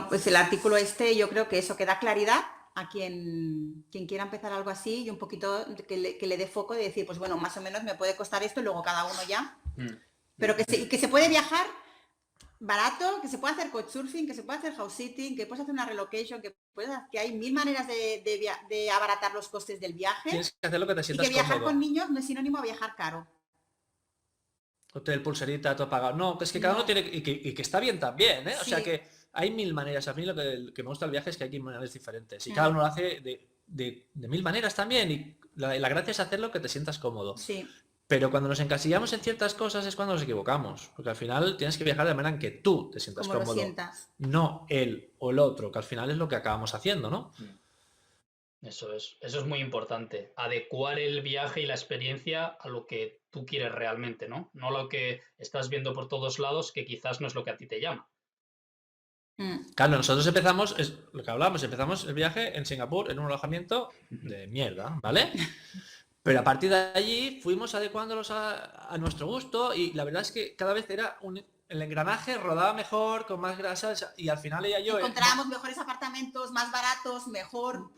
S2: pues el artículo este, yo creo que eso que da claridad a quien quiera empezar algo así y un poquito que le dé foco de decir, pues bueno, más o menos me puede costar esto y luego cada uno ya. Pero que se puede viajar barato, que se puede hacer couchsurfing, que se puede hacer house sitting, que puedes hacer una relocation, que hay mil maneras de abaratar los costes del viaje.
S3: Tienes que hacer lo que te
S2: Y
S3: sientas
S2: que viajar
S3: cómodo.
S2: con niños no es sinónimo a viajar caro.
S3: Hotel, pulserita, todo pagado. No, que es que cada
S2: No.
S3: uno tiene... Y que está bien también, ¿eh? O sea
S2: Sí.
S3: que hay mil maneras. A mí lo que me gusta del viaje es que hay mil maneras diferentes. Y cada uno lo hace de mil maneras también. Y la gracia es hacer lo que te sientas cómodo.
S2: Sí.
S3: Pero cuando nos encasillamos en ciertas cosas es cuando nos equivocamos. Porque al final tienes que viajar de manera en que tú te sientas
S2: Como lo
S3: cómodo.
S2: sientas.
S3: No él o el otro, que al final es lo que acabamos haciendo, ¿no?
S1: Eso es muy importante. Adecuar el viaje y la experiencia a lo que tú quieres realmente, ¿no? No lo que estás viendo por todos lados, que quizás no es lo que a ti te llama.
S3: Claro, nosotros empezamos, es lo que hablábamos, empezamos el viaje en Singapur en un alojamiento de mierda, ¿vale? Pero a partir de allí fuimos adecuándolos a nuestro gusto y la verdad es que cada vez era el engranaje rodaba mejor, con más grasa y al final ella y yo...
S2: Encontrábamos mejores apartamentos, más baratos, mejor...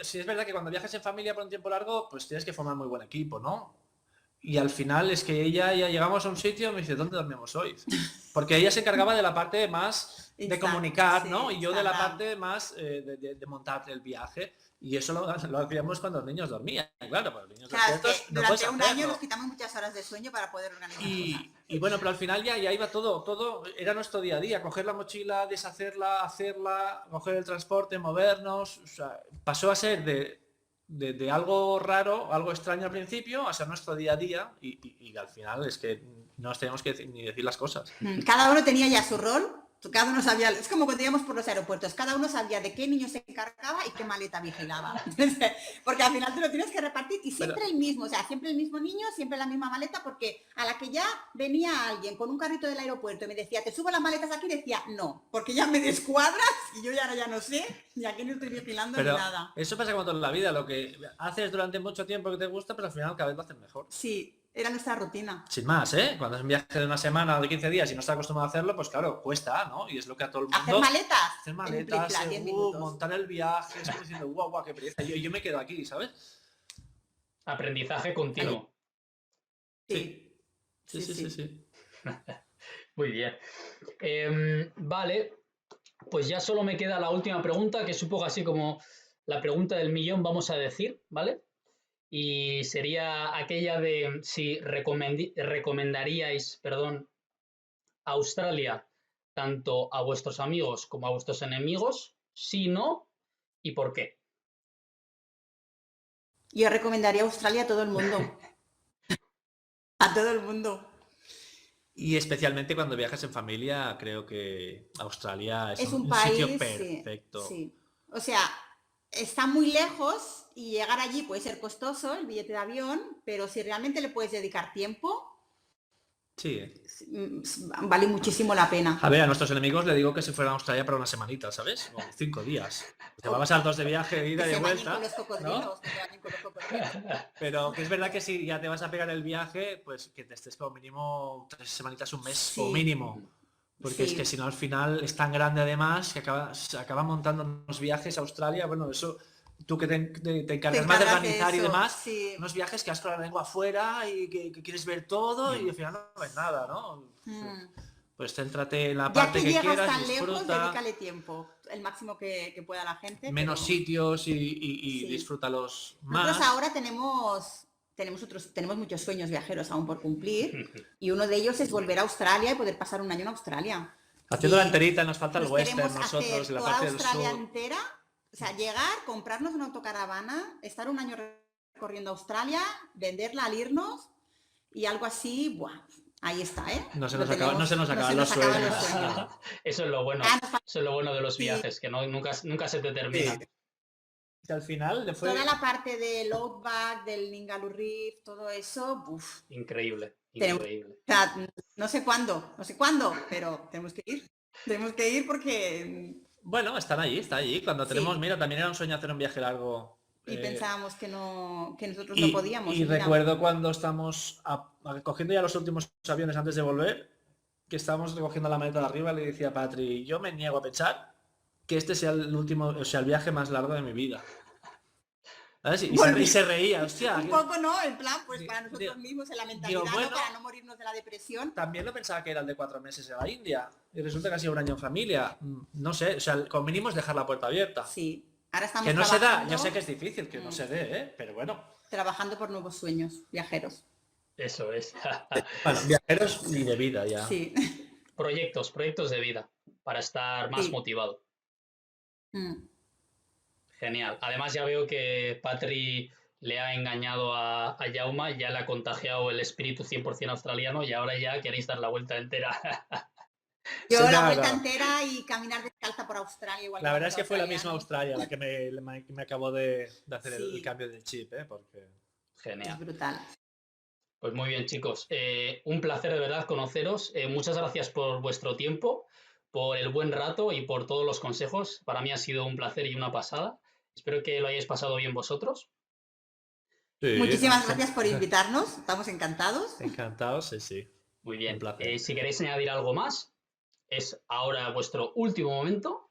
S3: Sí, es verdad que cuando viajas en familia por un tiempo largo, pues tienes que formar muy buen equipo, ¿no? Y al final es que ella ya llegamos a un sitio y me dice, ¿dónde dormimos hoy? Porque ella se encargaba de la parte más de comunicar, ¿no? Y yo de la parte más de montar el viaje. Y eso lo hacíamos cuando los niños dormían. Claro, pues los niños despiertos no puedes
S2: durante un
S3: hacerlo.
S2: año nos quitamos muchas horas de sueño para poder organizar cosas.
S3: Y bueno, pero al final ya iba todo era nuestro día a día. Coger la mochila, deshacerla, hacerla, coger el transporte, movernos. O sea, pasó a ser de algo raro, algo extraño al principio, a ser nuestro día a día y al final es que no nos teníamos que ni decir las cosas.
S2: Cada uno tenía ya su rol, cada uno sabía, es como cuando íbamos por los aeropuertos, cada uno sabía de qué niño se encargaba y qué maleta vigilaba. Porque al final te lo tienes que repartir y siempre el mismo, o sea, siempre el mismo niño, siempre la misma maleta, porque a la que ya venía alguien con un carrito del aeropuerto y me decía, ¿te subo las maletas aquí? Decía, no, porque ya me descuadras y yo ya no sé, ni aquí no estoy vigilando ni nada.
S3: Eso pasa como todo en la vida, lo que haces durante mucho tiempo que te gusta, pero al final cada vez lo haces mejor.
S2: Sí. Era nuestra rutina.
S3: Sin más, ¿eh? Cuando es un viaje de una semana o de 15 días y no estás acostumbrado a hacerlo, pues claro, cuesta, ¿no? Y es lo que a todo el mundo...
S2: ¿Hacer maletas?
S3: Hacer maletas, montar el viaje, es como diciendo, guau, qué pereza. Yo me quedo aquí, ¿sabes?
S1: Aprendizaje continuo.
S3: Sí.
S1: Muy bien. Vale, pues ya solo me queda la última pregunta, que es un poco así como la pregunta del millón, vamos a decir, ¿vale? Y sería aquella de si recomendaríais, Australia tanto a vuestros amigos como a vuestros enemigos, si no, ¿y por qué?
S2: Yo recomendaría Australia a todo el mundo. A todo el mundo.
S3: Y especialmente cuando viajas en familia, creo que Australia es un
S2: país,
S3: sitio perfecto.
S2: Sí. O sea, está muy lejos y llegar allí puede ser costoso el billete de avión, pero si realmente le puedes dedicar tiempo,
S3: Sí.
S2: Vale muchísimo la pena.
S3: A ver, a nuestros enemigos le digo que se fueran a Australia para una semanita, ¿sabes? O 5 días. Te va a pasar 2 de viaje, ida y
S2: Que se bañen
S3: vuelta.
S2: con los cocodrilos,
S3: ¿no?
S2: que se bañen con los cocodrilos.
S3: Pero que es verdad que si ya te vas a pegar el viaje, pues que te estés como mínimo 3 semanitas, un mes,
S2: Sí.
S3: o mínimo. Porque es
S2: Sí.
S3: que si no al final es tan grande además que se acaba montando unos viajes a Australia. Bueno, eso tú que te encargas más de organizar y
S2: eso,
S3: demás,
S2: sí.
S3: unos viajes que has con la lengua afuera y que quieres ver todo y al final no ves nada, ¿no? Pues céntrate en la
S2: Ya
S3: parte
S2: que
S3: que
S2: llegas
S3: quieras,
S2: tan lejos,
S3: disfruta,
S2: dedícale tiempo, el máximo que pueda la gente.
S3: menos
S2: pero
S3: sitios y
S2: Sí.
S3: disfrútalos
S2: nosotros
S3: más.
S2: ahora tenemos muchos sueños viajeros aún por cumplir y uno de ellos es volver a Australia y poder pasar un año en Australia.
S3: Haciendo
S2: Y
S3: la enterita, nos falta el
S2: nos
S3: western
S2: queremos
S3: nosotros
S2: hacer
S3: y la
S2: toda
S3: parte del
S2: Australia
S3: sur.
S2: entera, o sea, llegar, comprarnos una autocaravana, estar un año recorriendo Australia, venderla al irnos y algo así, ¡buah! Ahí está, ¿eh?
S3: No se nos acaban los sueños.
S2: sueños.
S1: Eso es lo bueno. Eso es lo bueno de los
S2: Sí.
S1: viajes, que nunca se te terminan.
S3: Que al final le fue...
S2: Toda la parte del Outback, del Ningaloo Reef, todo eso, ¡buf!
S1: Increíble,
S2: Tenemos-
S1: increíble.
S2: O sea, no sé cuándo, pero tenemos que ir. Tenemos que ir porque
S3: Bueno, están allí. Cuando
S2: Sí.
S3: tenemos, mira, también era un sueño hacer un viaje largo.
S2: y pensábamos que nosotros
S3: Y,
S2: no podíamos.
S3: y
S2: mira.
S3: recuerdo cuando estamos cogiendo ya los últimos aviones antes de volver, que estábamos recogiendo la maleta de arriba, le decía a Patri, yo me niego a pensar que este sea el último, o sea, el viaje más largo de mi vida. ¿Sabes? Y se reía, hostia.
S2: Un poco, ¿no? En plan, pues
S3: Digo,
S2: para nosotros mismos, en la mentalidad,
S3: digo, bueno,
S2: ¿no? Para no morirnos de la depresión.
S3: También lo pensaba que era el de 4 meses en la India. Y resulta que ha sido un año en familia. No sé, o sea, con mínimo es dejar la puerta abierta.
S2: Sí. Ahora estamos
S3: Que no se da,
S2: trabajando,
S3: yo sé que es difícil que no se dé, ¿eh? Pero bueno.
S2: trabajando por nuevos sueños viajeros.
S1: Eso es.
S3: Bueno, viajeros y de vida ya.
S2: Sí.
S1: Proyectos de vida para estar más
S2: Sí.
S1: motivado.
S2: Mm.
S1: Genial. Además ya veo que Patri le ha engañado a Jaume, ya le ha contagiado el espíritu 100% australiano y ahora ya queréis dar la vuelta entera.
S2: Yo
S3: Sí,
S2: la
S3: nada.
S2: vuelta entera y caminar descalza por Australia. Igual
S3: La verdad es que fue la
S2: australiano.
S3: misma Australia la que me acabó de hacer
S2: Sí.
S3: el cambio del chip, ¿eh? Porque...
S2: Es
S1: Genial.
S2: brutal.
S1: Pues muy bien, chicos. Un placer de verdad conoceros. Muchas gracias por vuestro tiempo, por el buen rato y por todos los consejos. Para mí ha sido un placer y una pasada. Espero que lo hayáis pasado bien vosotros.
S3: Sí,
S2: Muchísimas gracias por invitarnos. Estamos encantados.
S3: Encantados, sí.
S1: Muy bien.
S3: Un placer.
S1: Si queréis añadir algo más, es ahora vuestro último momento.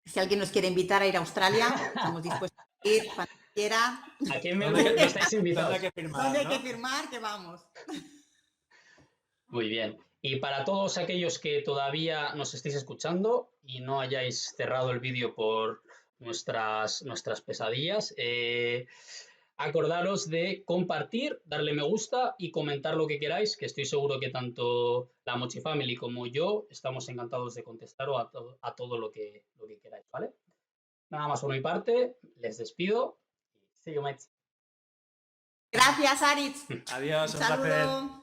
S2: Si alguien nos quiere invitar a ir a Australia, estamos dispuestos a ir cuando quiera.
S1: Aquí en Melbourne estáis invitados.
S3: ¿Dónde hay que firmar,
S2: ¿Dónde hay
S3: no?
S2: que firmar? Que vamos.
S1: Muy bien. Y para todos aquellos que todavía nos estéis escuchando y no hayáis cerrado el vídeo por nuestras pesadillas, acordaros de compartir, darle me gusta y comentar lo que queráis, que estoy seguro que tanto la Mochi Family como yo estamos encantados de contestaros a todo lo que queráis, ¿vale? Nada más por mi parte, les despido. See you, mates.
S2: Gracias, Aritz.
S3: Adiós,
S2: Un
S3: un placer.
S2: saludo.